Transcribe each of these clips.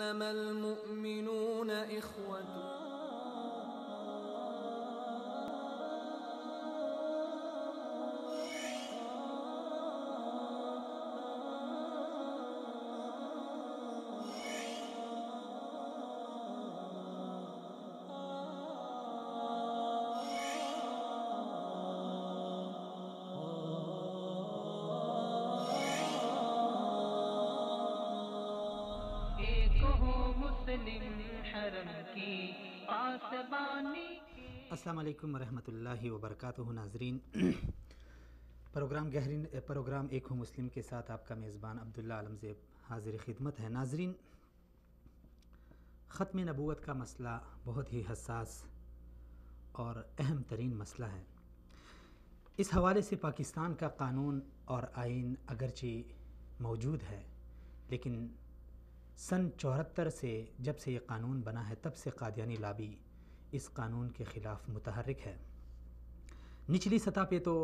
إنما المؤمنون إخوة. السلام علیکم ورحمۃ اللہ وبرکاتہ. ناظرین، پروگرام ایک ہوں مسلم کے ساتھ آپ کا میزبان عبداللہ عالمزیب حاضر خدمت ہے. ناظرین، ختم نبوت کا مسئلہ بہت ہی حساس اور اہم ترین مسئلہ ہے. اس حوالے سے پاکستان کا قانون اور آئین اگرچہ موجود ہے، لیکن سن 74 سے جب سے یہ قانون بنا ہے تب سے قادیانی لابی اس قانون کے خلاف متحرک ہے. نچلی سطح پہ تو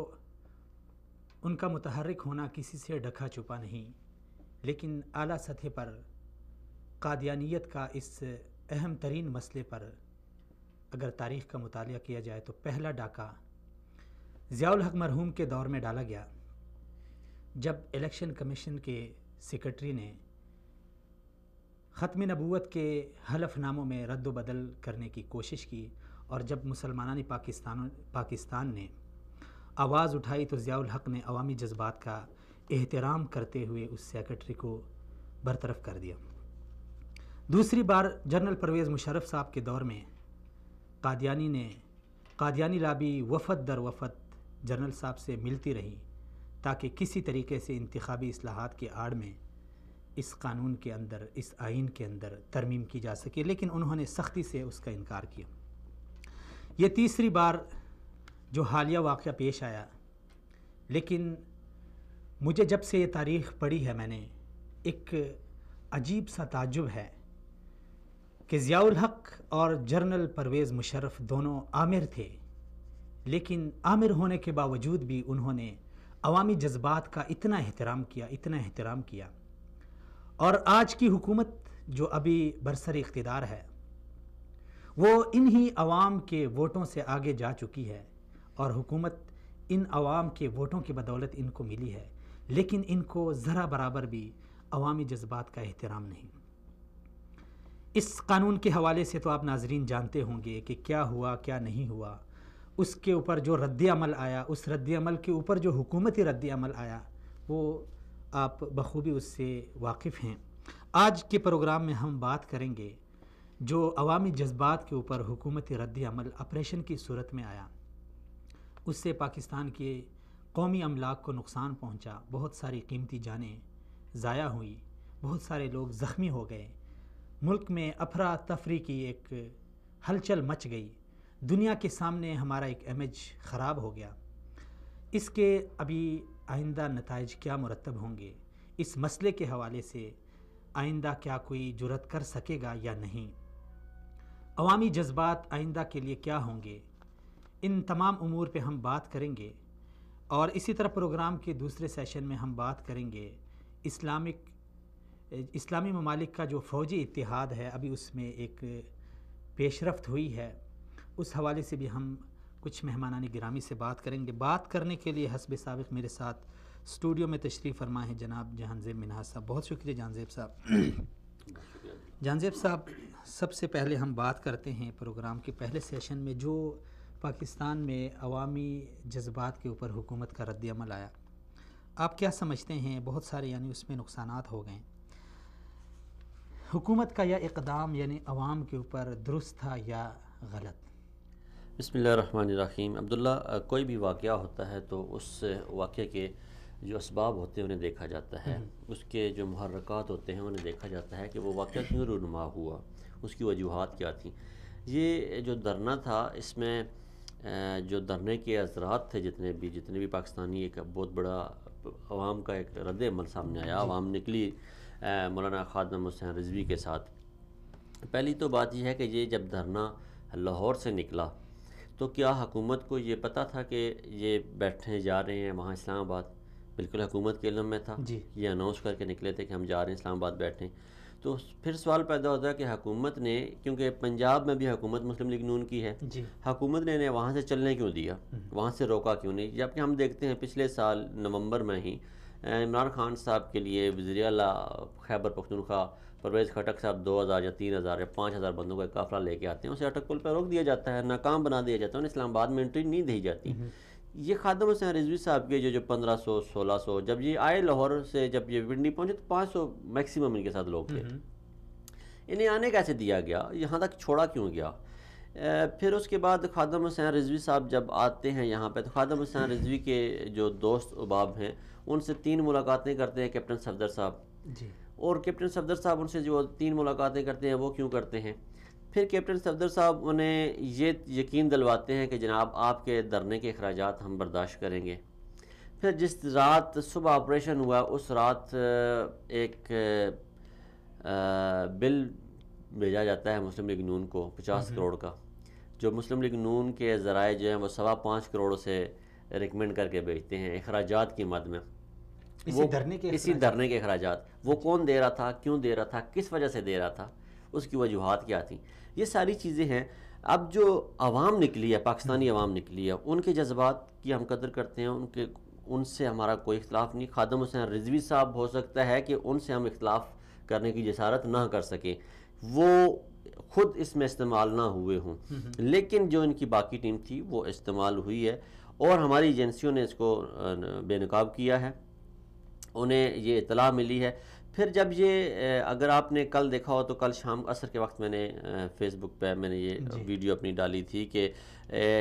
ان کا متحرک ہونا کسی سے ڈھکا چھپا نہیں، لیکن اعلیٰ سطح پر قادیانیت کا اس اہم ترین مسئلے پر اگر تاریخ کا مطالعہ کیا جائے تو پہلا ڈاکہ ضیاء الحق مرحوم کے دور میں ڈالا گیا، جب الیکشن کمیشن کے سیکرٹری نے ختم نبوت کے حلف ناموں میں رد و بدل کرنے کی کوشش کی، اور جب مسلمانان پاکستان نے آواز اٹھائی تو ضیاء الحق نے عوامی جذبات کا احترام کرتے ہوئے اس سیکرٹری کو برطرف کر دیا. دوسری بار جنرل پرویز مشرف صاحب کے دور میں قادیانی لابی وفد در وفد جنرل صاحب سے ملتی رہی تاکہ کسی طریقے سے انتخابی اصلاحات کے آڑ میں اس قانون کے اندر، اس آئین کے اندر ترمیم کی جا سکے، لیکن انہوں نے سختی سے اس کا انکار کیا. یہ تیسری بار جو حالیہ واقعہ پیش آیا، لیکن مجھے جب سے یہ تاریخ پڑھی ہے میں نے ایک عجیب سا تعجب ہے کہ ضیاء الحق اور جنرل پرویز مشرف دونوں آمر تھے، لیکن آمر ہونے کے باوجود بھی انہوں نے عوامی جذبات کا اتنا احترام کیا. اور آج کی حکومت جو ابھی برسر اقتدار ہے وہ انہی عوام کے ووٹوں سے آگے جا چکی ہے، اور حکومت ان عوام کے ووٹوں کی بدولت ان کو ملی ہے، لیکن ان کو ذرا برابر بھی عوامی جذبات کا احترام نہیں. اس قانون کے حوالے سے تو آپ ناظرین جانتے ہوں گے کہ کیا ہوا کیا نہیں ہوا، اس کے اوپر جو رد عمل آیا، اس رد عمل کے اوپر جو حکومتی رد عمل آیا، وہ آپ بخوبی اس سے واقف ہیں. آج کے پروگرام میں ہم بات کریں گے جو عوامی جذبات کے اوپر حکومتی رد عمل آپریشن کی صورت میں آیا، اس سے پاکستان کے قومی املاک کو نقصان پہنچا، بہت ساری قیمتی جانیں ضائع ہوئی، بہت سارے لوگ زخمی ہو گئے، ملک میں افراتفری کی ایک ہلچل مچ گئی، دنیا کے سامنے ہمارا ایک امیج خراب ہو گیا. اس کے ابھی آئندہ نتائج کیا مرتب ہوں گے، اس مسئلے کے حوالے سے آئندہ کیا کوئی جرأت کر سکے گا یا نہیں، عوامی جذبات آئندہ کے لیے کیا ہوں گے، ان تمام امور پہ ہم بات کریں گے. اور اسی طرح پروگرام کے دوسرے سیشن میں ہم بات کریں گے اسلامی ممالک کا جو فوجی اتحاد ہے، ابھی اس میں ایک پیش رفت ہوئی ہے، اس حوالے سے بھی ہم کچھ مہمانان گرامی سے بات کریں گے. بات کرنے کے لیے حسب سابق میرے ساتھ اسٹوڈیو میں تشریف فرما ہے جناب جہانزیب منہاج صاحب. بہت شکریہ جہانزیب صاحب. جہانزیب صاحب، سب سے پہلے ہم بات کرتے ہیں پروگرام کے پہلے سیشن میں جو پاکستان میں عوامی جذبات کے اوپر حکومت کا رد عمل آیا، آپ کیا سمجھتے ہیں؟ بہت سارے اس میں نقصانات ہو گئے. حکومت کا یہ اقدام عوام کے اوپر درست تھا یا غلط؟ بسم اللہ الرحمن الرحیم. عبداللہ، کوئی بھی واقعہ ہوتا ہے تو اس واقعے کے جو اسباب ہوتے ہیں انہیں دیکھا جاتا ہے، اس کے جو محرکات ہوتے ہیں انہیں دیکھا جاتا ہے کہ وہ واقعہ کیوں رونما ہوا، اس کی وجوہات کیا تھیں. یہ جو دھرنا تھا، اس میں جو دھرنے کے اثرات تھے جتنے بھی پاکستانی، ایک بہت بڑا عوام کا ایک رد عمل سامنے آیا. عوام نکلی مولانا خادم حسین رضوی کے ساتھ. پہلی تو بات یہ ہے کہ یہ جب دھرنا لاہور سے نکلا تو کیا حکومت کو یہ پتہ تھا کہ یہ بیٹھنے جا رہے ہیں وہاں اسلام آباد؟ بالکل حکومت کے علم میں تھا. یہ اناؤنس کر کے نکلے تھے کہ ہم جا رہے ہیں اسلام آباد بیٹھنے. تو پھر سوال پیدا ہوتا ہے کہ حکومت نے، کیونکہ پنجاب میں بھی حکومت مسلم لیگ نون کی ہے، جی حکومت نے انہیں وہاں سے چلنے کیوں دیا، وہاں سے روکا کیوں نہیں؟ جبکہ ہم دیکھتے ہیں پچھلے سال نومبر میں ہی عمران خان صاحب کے لیے وزیر اعلیٰ خیبر پختونخوا پرویز خٹک صاحب 2000 یا 3000 یا 5000 بندوں کا ایک قافلہ لے کے آتے ہیں، اسے اٹک پل پہ روک دیا جاتا ہے، ناکام بنا دیا جاتا ہے، انہیں اسلام آباد میں انٹری نہیں دی جاتی۔ یہ خادم حسین رضوی صاحب کے جو 1500 1600 جب یہ آئے لاہور سے، جب یہ پنڈی پہنچے تو 500 میکسیمم ان کے ساتھ لوگ تھے، انہیں آنے کیسے دیا گیا، یہاں تک چھوڑا کیوں گیا؟ پھر اس کے بعد خادم حسین رضوی صاحب جب آتے ہیں یہاں پہ، تو خادم حسین رضوی کے جو دوست احباب ہیں ان سے 3 ملاقاتیں کرتے ہیں کیپٹن صفدر صاحب، جی اور کیپٹن صفدر صاحب ان سے جو 3 ملاقاتیں کرتے ہیں وہ کیوں کرتے ہیں؟ پھر کیپٹن صفدر صاحب انہیں یہ یقین دلواتے ہیں کہ جناب آپ کے دھرنے کے اخراجات ہم برداشت کریں گے۔ پھر جس رات صبح آپریشن ہوا اس رات ایک بل بھیجا جاتا ہے مسلم لیگ نون کو 50 کروڑ کا، جو مسلم لیگ نون کے ذرائع جو ہیں وہ 5.25 کروڑ سے ریکمینڈ کر کے بھیجتے ہیں اخراجات کی مد میں، اسی دھرنے کے اخراجات۔ وہ کون دے رہا تھا، کیوں دے رہا تھا، کس وجہ سے دے رہا تھا، اس کی وجوہات کیا تھیں، یہ ساری چیزیں ہیں۔ اب جو عوام نکلی ہے، پاکستانی عوام نکلی ہے، ان کے جذبات کی ہم قدر کرتے ہیں، ان سے ہمارا کوئی اختلاف نہیں۔ خادم حسین رضوی صاحب ہو سکتا ہے کہ ان سے ہم اختلاف کرنے کی جسارت نہ کر سکیں، وہ خود اس میں استعمال نہ ہوئے ہوں، لیکن جو ان کی باقی ٹیم تھی وہ استعمال ہوئی ہے، اور ہماری ایجنسیوں نے اس کو بے نقاب کیا ہے، انہیں یہ اطلاع ملی ہے۔ پھر جب یہ اگر آپ نے کل دیکھا ہو تو کل شام عصر کے وقت میں نے فیس بک پہ میں نے یہ ویڈیو اپنی ڈالی تھی کہ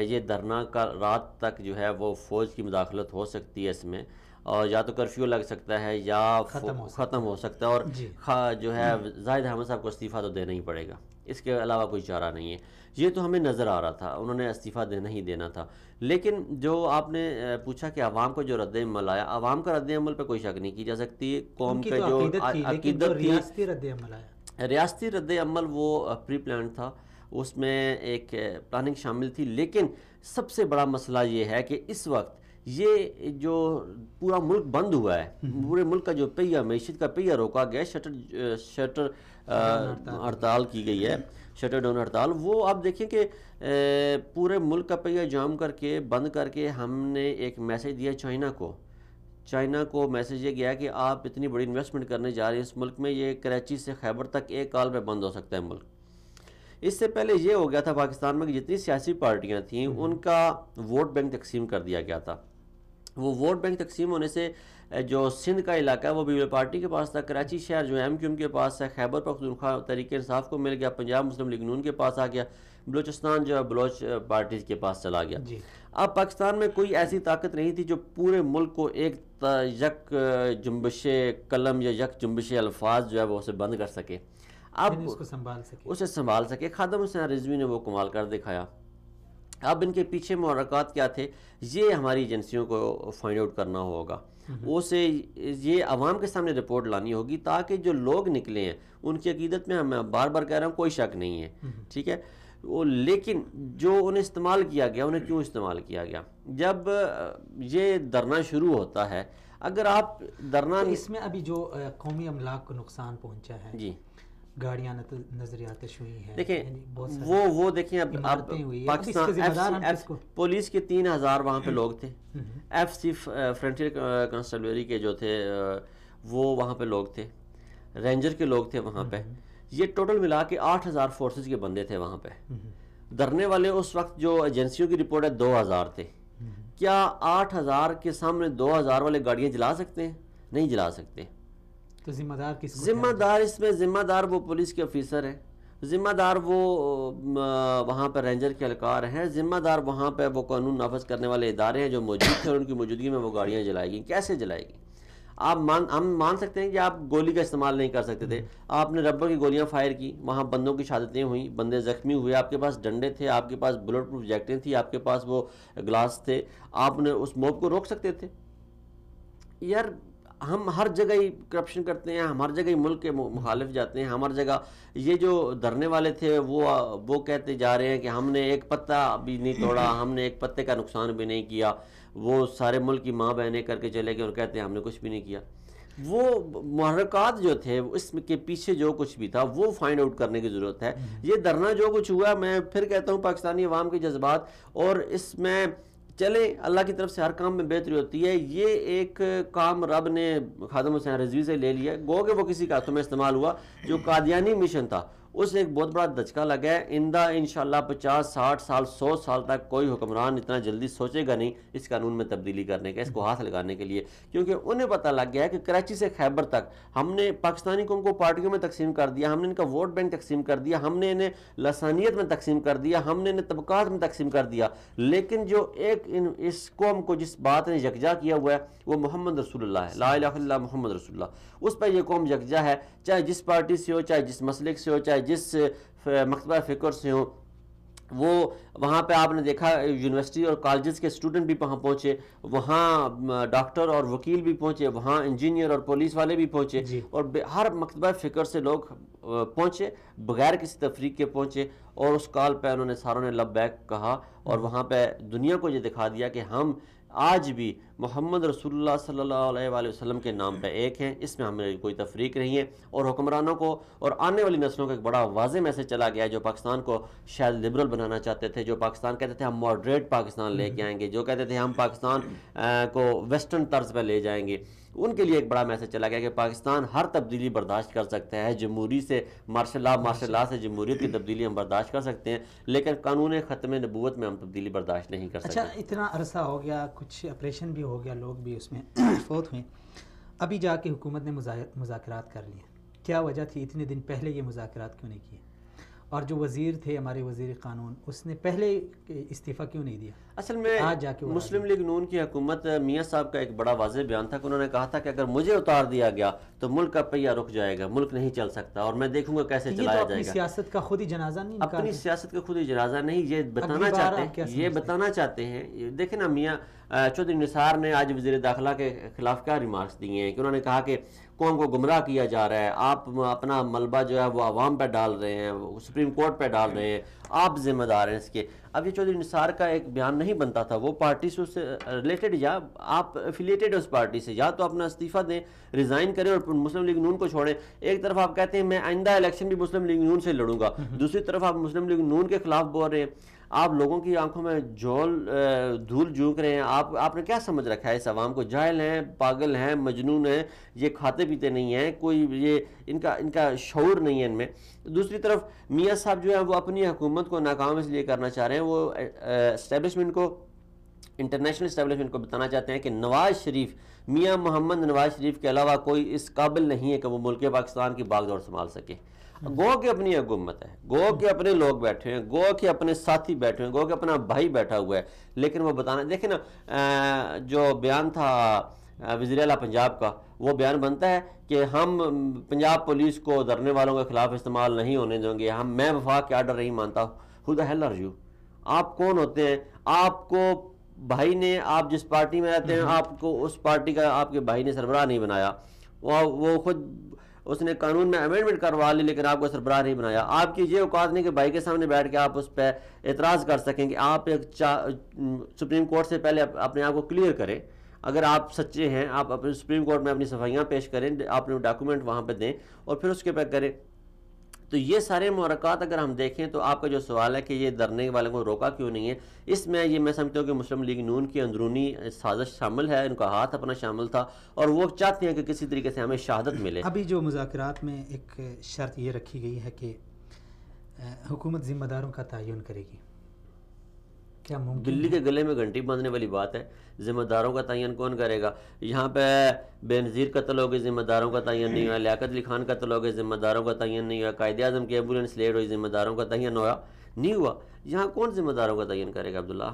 یہ دھرنا کا رات تک جو ہے وہ فوج کی مداخلت ہو سکتی ہے اس میں، اور یا تو کرفیو لگ سکتا ہے یا ختم ہو سکتا ہے، اور جو ہے زاہد احمد صاحب کو استعفیٰ تو دینا ہی پڑے گا، اس کے علاوہ کوئی چارہ نہیں ہے۔ یہ تو ہمیں نظر آ رہا تھا، انہوں نے استعفیٰ نہیں دینا تھا۔ لیکن جو آپ نے پوچھا کہ عوام کو جو رد عمل آیا، عوام کا رد عمل پہ کوئی شک نہیں کی جا سکتی، قوم کا جو عقیدت تھی، ریاستی رد عمل وہ پری پلانڈ تھا، اس میں ایک پلاننگ شامل تھی۔ لیکن سب سے بڑا مسئلہ یہ ہے کہ اس وقت یہ جو پورا ملک بند ہوا ہے، پورے ملک کا جو پہیہ، معیشت کا پہیہ روکا گیا، شٹر ہڑتال کی گئی ہے، شٹر ڈاؤن ہڑتال، وہ آپ دیکھیں کہ پورے ملک کا پہیہ جام کر کے بند کر کے ہم نے ایک میسج دیا چائنا کو میسج یہ گیا کہ آپ اتنی بڑی انویسٹمنٹ کرنے جا رہے ہیں اس ملک میں، یہ کراچی سے خیبر تک ایک کال پہ بند ہو سکتا ہے ملک۔ اس سے پہلے یہ ہو گیا تھا پاکستان میں کہ جتنی سیاسی پارٹیاں تھیں ان کا ووٹ بینک تقسیم کر دیا گیا تھا۔ وہ ووٹ بینک تقسیم ہونے سے جو سندھ کا علاقہ ہے وہ پیپل پارٹی کے پاس تھا، کراچی شہر جو ایم کیو ایم کے پاس ہے، خیبر پختونخوا تحریک انصاف کو مل گیا، پنجاب مسلم لیگ نون کے پاس آ گیا، بلوچستان جو ہے بلوچ پارٹیز کے پاس چلا گیا۔ اب پاکستان میں کوئی ایسی طاقت نہیں تھی جو پورے ملک کو ایک یک جنبش قلم یا یک جنبش الفاظ جو ہے وہ اسے بند کر سکے، اب اسے سنبھال سکے۔ خادم حسین رضوی نے وہ کمال کر دکھایا۔ اب ان کے پیچھے محرکات کیا تھے، یہ ہماری ایجنسیوں کو فائنڈ آؤٹ کرنا ہوگا، اسے یہ عوام کے سامنے رپورٹ لانی ہوگی تاکہ جو لوگ نکلے ہیں ان کی عقیدت میں میں بار بار کہہ رہا ہوں کوئی شک نہیں ہے، ٹھیک ہے، لیکن جو انہیں استعمال کیا گیا، انہیں کیوں استعمال کیا گیا؟ جب یہ دھرنا شروع ہوتا ہے، اگر آپ دھرنا اس میں ابھی جو قومی املاک کو نقصان پہنچا ہے، جی گاڑیاں نظریاتش ہوئی ہیں، دیکھیں وہ دیکھیں اب پاکستان پولیس کے 3000 وہاں پہ لوگ تھے، ایف سی فرنٹیئر کانسٹیبلری کے جو تھے وہ وہاں پہ لوگ تھے، رینجر کے لوگ تھے وہاں پہ، یہ ٹوٹل ملا کے 8000 فورسز کے بندے تھے وہاں پہ۔ دھرنے والے اس وقت جو ایجنسیوں کی رپورٹ ہے 2000 تھے، کیا 8000 کے سامنے 2000 والے گاڑیاں جلا سکتے ہیں؟ نہیں جلا سکتے۔ تو ذمہ دار کس کو؟ ذمہ دار اس میں ذمہ دار وہ پولیس کے آفیسر ہیں، ذمہ دار وہ وہاں پہ رینجر کے اہلکار ہیں، ذمہ دار وہاں پہ وہ قانون نافذ کرنے والے ادارے ہیں جو موجود تھے، اور ان کی موجودگی میں وہ گاڑیاں جلائے گی۔ کیسے جلائے گی؟ ہم مان سکتے ہیں کہ آپ گولی کا استعمال نہیں کر سکتے تھے، آپ نے ربر کی گولیاں فائر کی، وہاں بندوں کی شہادتیں ہوئیں، بندے زخمی ہوئے، آپ کے پاس ڈنڈے تھے، آپ کے پاس بلٹ پروف جیکٹیں تھیں، آپ کے پاس وہ گلاس تھے، آپ نے اس موب کو روک سکتے تھے۔ یار ہم ہر جگہ ہی کرپشن کرتے ہیں، ہم ہر جگہ ہی ملک کے مخالف جاتے ہیں، ہم ہر جگہ یہ جو دھرنے والے تھے وہ کہتے جا رہے ہیں کہ ہم نے ایک پتا بھی نہیں توڑا، ہم نے ایک پتے کا نقصان بھی نہیں کیا، وہ سارے ملک کی ماں بہنیں کر کے چلے گئے اور کہتے ہیں ہم نے کچھ بھی نہیں کیا۔ وہ محرکات جو تھے اس کے پیچھے جو کچھ بھی تھا وہ فائنڈ آؤٹ کرنے کی ضرورت ہے. یہ دھرنا جو کچھ ہوا، میں پھر کہتا ہوں پاکستانی عوام کے جذبات، اور اس میں چلیں اللہ کی طرف سے ہر کام میں بہتری ہوتی ہے. یہ ایک کام رب نے خادم حسین رضوی سے لے لیا، گو کہ وہ کسی کا ہاتھوں میں استعمال ہوا. جو قادیانی مشن تھا اس ایک بہت بڑا دھچکا لگا ہے. آئندہ انشاءاللہ 50 60 سال 100 سال تک کوئی حکمران اتنا جلدی سوچے گا نہیں اس قانون میں تبدیلی کرنے کا، اس کو ہاتھ لگانے کے لیے، کیونکہ انہیں پتہ لگ گیا ہے کہ کراچی سے خیبر تک ہم نے پاکستانی قوم کو پارٹیوں میں تقسیم کر دیا، ہم نے ان کا ووٹ بینک تقسیم کر دیا، ہم نے انہیں لسانیت میں تقسیم کر دیا، ہم نے انہیں طبقات میں تقسیم کر دیا. لیکن جو ایک اس قوم کو جس بات نے یکجا کیا ہوا ہے وہ محمد رسول اللہ ہے، لا الہ الا اللہ محمد رسول اللہ. اس پر یہ قوم یکجا ہے، چاہے جس پارٹی سے ہو، چاہے جس مسلک سے ہو، چاہے جس مکتبہ فکر سے ہو. وہ وہاں پہ آپ نے دیکھا یونیورسٹی اور کالجز کے اسٹوڈنٹ بھی وہاں پہنچے، وہاں ڈاکٹر اور وکیل بھی پہنچے، وہاں انجینئر اور پولیس والے بھی پہنچے، اور ہر مکتبہ فکر سے لوگ پہنچے، بغیر کسی تفریق کے پہنچے، اور اس کال پہ انہوں نے ساروں نے لبیک کہا، اور وہاں پہ دنیا کو یہ دکھا دیا کہ ہم آج بھی محمد رسول اللہ صلی اللہ علیہ وآلہ وسلم کے نام پہ ایک ہیں، اس میں ہمیں کوئی تفریق نہیں ہے. اور حکمرانوں کو اور آنے والی نسلوں کو ایک بڑا واضح میسج چلا گیا ہے، جو پاکستان کو شاید لبرل بنانا چاہتے تھے، جو پاکستان کہتے تھے ہم ماڈریٹ پاکستان لے کے آئیں گے، جو کہتے تھے ہم پاکستان کو ویسٹرن طرز پہ لے جائیں گے، ان کے لیے ایک بڑا میسج چلا گیا کہ پاکستان ہر تبدیلی برداشت کر سکتا ہے. جمہوری سے مارشل لا سے جمہوریت کی تبدیلی ہم برداشت کر سکتے ہیں، لیکن قانون ختم نبوت میں ہم تبدیلی برداشت نہیں کر سکتے. اچھا، اتنا عرصہ ہو گیا، کچھ آپریشن بھی ہو گیا، لوگ بھی اس میں فوت ہوئے، ابھی جا کے حکومت نے مذاکرات کر لیے. کیا وجہ تھی اتنے دن پہلے یہ مذاکرات کیوں نہیں کیے؟ اور جو وزیر تھے ہمارے وزیر قانون، اس نے پہلے استعفیٰ کیوں نہیں دیا؟ اصل میں مسلم لیگ نون کی حکومت، میاں صاحب کا ایک بڑا واضح بیان تھا کہ انہوں نے کہا تھا کہ اگر مجھے اتار دیا گیا تو ملک کا پہیہ رک جائے گا، ملک نہیں چل سکتا، اور میں دیکھوں گا کیسے چلایا جائے گا. سیاست کا خود ہی جنازہ نہیں، اپنی سیاست کا خود ہی جنازہ نہیں، یہ بتانا چاہتے ہیں. دیکھیں نا، میاں چودھری نثار نے آج وزیر داخلہ کے خلاف کیا ریمارکس دیے ہیں کہ انہوں نے کہا کہ قوم کو گمراہ کیا جا رہا ہے، آپ اپنا ملبہ جو ہے وہ عوام پہ ڈال رہے ہیں، سپریم کورٹ پہ ڈال رہے ہیں، آپ ذمہ دار ہیں اس کے. اب یہ چودھری نثار کا ایک بیان نہیں بنتا تھا، وہ پارٹی سے اس سے ریلیٹڈ، یا آپ افیلیٹڈ اس پارٹی سے، یا تو اپنا استعفیٰ دیں، ریزائن کریں اور مسلم لیگ نون کو چھوڑیں. ایک طرف آپ کہتے ہیں میں آئندہ الیکشن بھی مسلم لیگ نون سے لڑوں گا، دوسری طرف آپ مسلم لیگ نون کے خلاف بول رہے ہیں. آپ لوگوں کی آنکھوں میں دھول جھونک رہے ہیں. آپ نے کیا سمجھ رکھا ہے اس عوام کو؟ جاہل ہیں، پاگل ہیں، مجنون ہیں، یہ کھاتے پیتے نہیں ہیں، کوئی یہ ان کا شعور نہیں ہے ان میں. دوسری طرف میاں صاحب جو ہے وہ اپنی حکومت کو ناکام اس لیے کرنا چاہ رہے ہیں، وہ اسٹیبلشمنٹ کو، انٹرنیشنل اسٹیبلشمنٹ کو بتانا چاہتے ہیں کہ نواز شریف، میاں محمد نواز شریف کے علاوہ کوئی اس قابل نہیں ہے کہ وہ ملک پاکستان کی باغ دوڑ سنبھال سکے. گو کہ اپنی حکومت ہے، گو کہ اپنے لوگ بیٹھے ہیں، گو کہ اپنے ساتھی بیٹھے ہیں، گو کہ اپنا بھائی بیٹھا ہوا ہے، لیکن وہ بتانا. دیکھیں نا، جو بیان تھا وزیر اعلیٰ پنجاب کا، وہ بیان بنتا ہے کہ ہم پنجاب پولیس کو دھرنے والوں کے خلاف استعمال نہیں ہونے دیں گے، میں وفاق کے آرڈر نہیں مانتا. Who the hell are you؟ آپ کون ہوتے ہیں؟ آپ کو بھائی نے، آپ جس پارٹی میں رہتے ہیں، آپ کو اس پارٹی کا آپ کے بھائی نے سربراہ نہیں بنایا. وہ خود اس نے قانون میں امینڈمنٹ کروا لی، لیکن آپ کو سربراہ نہیں بنایا. آپ کی یہ اوقات نہیں کہ بھائی کے سامنے بیٹھ کے آپ اس پہ اعتراض کر سکیں کہ آپ ایک سپریم کورٹ سے پہلے اپنے آپ کو کلیئر کریں. اگر آپ سچے ہیں، آپ اپنے سپریم کورٹ میں اپنی صفائیاں پیش کریں، آپ نے ڈاکومنٹ وہاں پہ دیں، اور پھر اس کے پہ کریں. تو یہ سارے محرکات اگر ہم دیکھیں تو آپ کا جو سوال ہے کہ یہ دھرنے والوں کو روکا کیوں نہیں ہے، اس میں یہ میں سمجھتا ہوں کہ مسلم لیگ نون کی اندرونی سازش شامل ہے، ان کا ہاتھ اپنا شامل تھا، اور وہ چاہتے ہیں کہ کسی طریقے سے ہمیں شہادت ملے. ابھی جو مذاکرات میں ایک شرط یہ رکھی گئی ہے کہ حکومت ذمہ داروں کا تعین کرے گی، کیا ممکن؟ دلی کے گلے میں گھنٹی باندھنے والی بات ہے. ذمہ داروں کا تعین کون کرے گا؟ یہاں پہ بے نظیر قتل ہو گئے، ذمہ داروں کا تعین نہیں ہوا. لیاقت علی خان قتل ہو گئے، ذمہ داروں کا تعین نہیں ہوا. قائد اعظم کی ایمبولینس لیٹ ہوئی، ذمہ داروں کا تعین نہیں ہوا. یہاں کون ذمہ داروں کا تعین کرے گا عبداللہ؟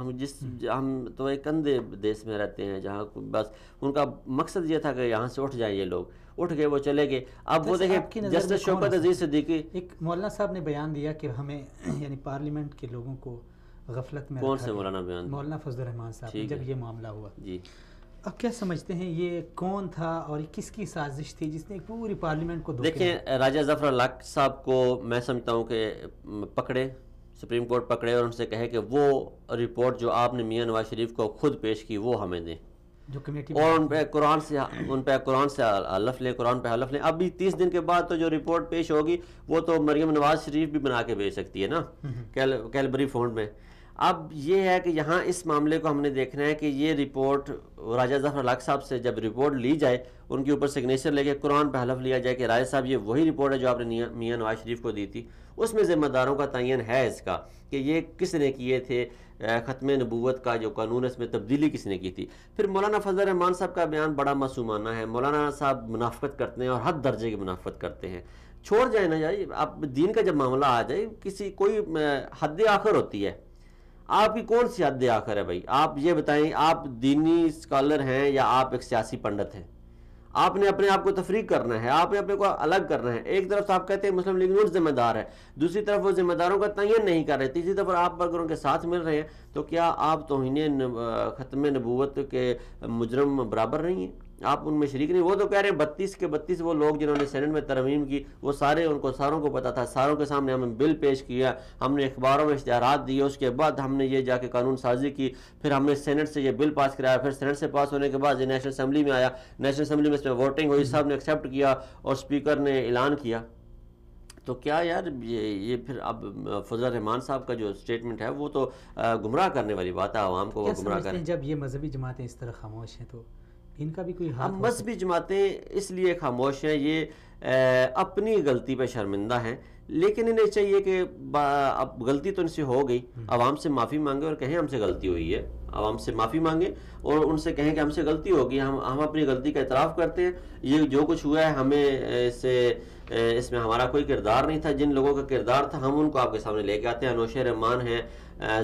ہم تو ایک اندھے دیس میں رہتے ہیں جہاں بس ان کا مقصد یہ تھا کہ یہاں سے اٹھ جائیں. یہ لوگ اٹھ گئے، وہ چلے گئے. اب وہ دیکھیں جسٹس شوکت عزیز صدیقی، ایک مولانا صاحب نے بیان دیا کہ ہمیں یعنی پارلیمنٹ کے لوگوں کو غفلت میں، کون سے مولانا بیان؟ مولانا فضل الرحمان صاحب، جب یہ معاملہ ہوا. جی، اب کیا سمجھتے ہیں یہ کون تھا اور یہ کس کی سازش تھی جس نے پوری پارلیمنٹ کو دیکھیں راجہ ظفر اللہ صاحب کو میں سمجھتا ہوں کہ پکڑے، سپریم کورٹ پکڑے اور ان سے کہے کہ وہ رپورٹ جو آپ نے میاں نواز شریف کو خود پیش کی وہ ہمیں دیں. جو کمیٹی اور ان پہ قرآن سے حلف لیں، قرآن پہ حلف لیں. ابھی 30 دن کے بعد تو جو رپورٹ پیش ہوگی وہ تو مریم نواز شریف بھی بنا کے بھیج سکتی ہے نا کیلبری فونڈ میں. اب یہ ہے کہ یہاں اس معاملے کو ہم نے دیکھنا ہے کہ یہ رپورٹ راجہ ظفر الحق صاحب سے جب رپورٹ لی جائے، ان کے اوپر سگنیچر لے کے قرآن پہ حلف لیا جائے کہ راجہ صاحب یہ وہی رپورٹ ہے جو آپ نے میاں نواز شریف کو دی تھی. اس میں ذمہ داروں کا تعین ہے اس کا کہ یہ کس نے کیے تھے، ختم نبوت کا جو قانون ہے اس میں تبدیلی کس نے کی تھی. پھر مولانا فضل الرحمان صاحب کا بیان بڑا معصومانہ ہے. مولانا صاحب منافقت کرتے ہیں اور حد درجے کی منافقت کرتے ہیں. چھوڑ جائیں نا یار، اب دین کا جب معاملہ آ جائے کوئی حد آخر ہوتی ہے. آپ کی کون سی حد آخر ہے بھائی؟ آپ یہ بتائیں، آپ دینی اسکالر ہیں یا آپ ایک سیاسی پنڈت ہیں؟ آپ نے اپنے آپ کو تفریق کرنا ہے، آپ نے اپنے کو الگ کرنا ہے. ایک طرف آپ کہتے ہیں مسلم لیگ نون ذمہ دار ہے، دوسری طرف وہ ذمہ داروں کا تعین نہیں کر رہے، تیسری طرف آپ اگر ان کے ساتھ مل رہے ہیں تو کیا آپ توہین ختم نبوت کے مجرم برابر نہیں ہیں؟ آپ ان میں شریک نہیں. وہ تو کہہ رہے ہیں 32 کے 32 وہ لوگ جنہوں نے سینٹ میں ترمیم کی، وہ سارے ان کو ساروں کو پتا تھا، ساروں کے سامنے ہم نے بل پیش کیا، ہم نے اخباروں میں اشتہارات دیے، اس کے بعد ہم نے یہ جا کے قانون سازی کی، پھر ہم نے سینٹ سے یہ بل پاس کرایا، پھر سینٹ سے پاس ہونے کے بعد یہ نیشنل اسمبلی میں آیا، نیشنل اسمبلی میں اس میں ووٹنگ ہوئی، صاحب نے ایکسیپٹ کیا اور اسپیکر نے اعلان کیا. تو کیا یار یہ پھر اب فضل الرحمان صاحب کا جو سٹیٹمنٹ ہے وہ تو گمراہ کرنے والی بات ہے، عوام کو وہ گمراہ کریں. جب یہ مذہبی جماعتیں اس طرح خاموش ہیں تو ان کا بھی کوئی ہم مذہبی جماعتیں اس لیے خاموش ہیں، یہ اپنی غلطی پہ شرمندہ ہیں، لیکن انہیں چاہیے کہ اب غلطی تو ان سے ہو گئی، عوام سے معافی مانگے اور کہیں ہم سے غلطی ہوئی ہے، عوام سے معافی مانگے اور ان سے کہیں کہ ہم سے غلطی ہوگی، ہم اپنی غلطی کا اعتراف کرتے ہیں، یہ جو کچھ ہوا ہے ہمیں اس میں ہمارا کوئی کردار نہیں تھا، جن لوگوں کا کردار تھا ہم ان کو آپ کے سامنے لے کے آتے ہیں. انوشہ رحمان ہیں،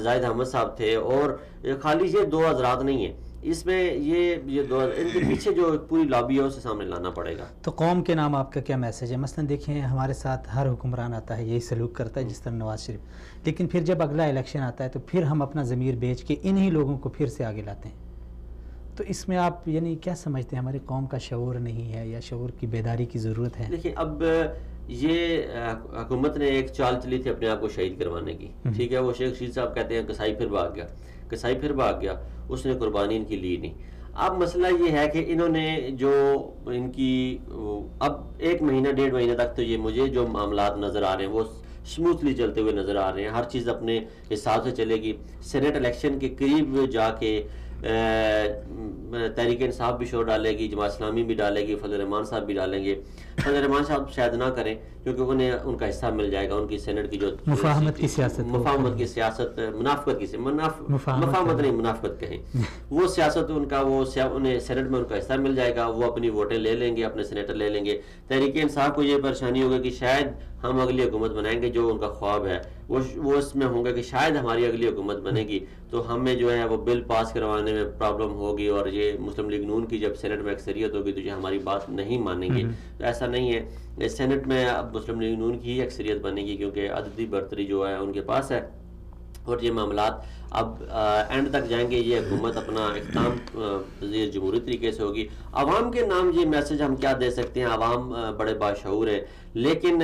زاہد احمد صاحب تھے، اور خالی یہ دو حضرات نہیں ہیں، اس میں یہ دو ان کے پیچھے جو پوری لابی ہے اسے سامنے لانا پڑے گا. تو قوم کے نام آپ کا کیا میسج ہے؟ مثلا دیکھیں ہمارے ساتھ ہر حکمران آتا ہے یہی سلوک کرتا ہے جس طرح نواز شریف، لیکن پھر جب اگلا الیکشن آتا ہے تو پھر ہم اپنا ضمیر بیچ کے انہی لوگوں کو پھر سے آگے لاتے ہیں. تو اس میں آپ یعنی کیا سمجھتے ہیں ہماری قوم کا شعور نہیں ہے یا شعور کی بیداری کی ضرورت ہے؟ دیکھیں اب یہ حکومت نے ایک چال چلی تھی اپنے آپ کو شہید کروانے کی، ٹھیک ہے، وہ شیخ رشید صاحب کہتے ہیں کسائی پھر بھاگ گیا، اس نے قربانی ان کی لی نہیں. اب مسئلہ یہ ہے کہ انہوں نے جو ان کی اب 1 مہینہ 1.5 مہینہ تک تو یہ مجھے جو معاملات نظر آ رہے ہیں وہ سموتھلی چلتے ہوئے نظر آ رہے ہیں، ہر چیز اپنے حساب سے چلے گی. سینٹ الیکشن کے قریب جا کے تحریک انصاف بھی شور ڈالے گی، جماعت اسلامی بھی ڈالے گی، فضل الرحمان صاحب بھی ڈالیں گے. فضل الرحمان صاحب شاید نہ کریں کیونکہ انہیں ان کا حصہ مل جائے گا، ان کی سینٹ کی جو مفاہمت کی سیاست مفاہمت نہیں منافقت کہیں، وہ سیاست ان کا انہیں سینٹ میں ان کا حصہ مل جائے گا، وہ اپنی ووٹیں لے لیں گے، اپنے سینیٹر لے لیں گے. تحریک انصاف کو یہ پریشانی ہوگی کہ شاید ہم اگلی حکومت بنائیں گے، جو ان کا خواب ہے وہ اس میں ہوں گے کہ شاید ہماری اگلی حکومت بنے گی تو ہمیں جو ہے وہ بل پاس کروانے میں پرابلم ہوگی، اور یہ مسلم لیگ نون کی جب سینٹ میں اکثریت ہوگی تو یہ ہماری بات نہیں مانیں گے. تو ایسا نہیں ہے، سینٹ میں اب مسلم لیگ نون کی ہی اکثریت بنے گی کیونکہ عددی برتری جو ہے ان کے پاس ہے، اور یہ معاملات اب اینڈ تک جائیں گے. یہ حکومت اپنا اختتام پذیر جمہوری طریقے سے ہوگی. عوام کے نام یہ میسج ہم کیا دے سکتے ہیں؟ عوام بڑے باشعور ہیں، لیکن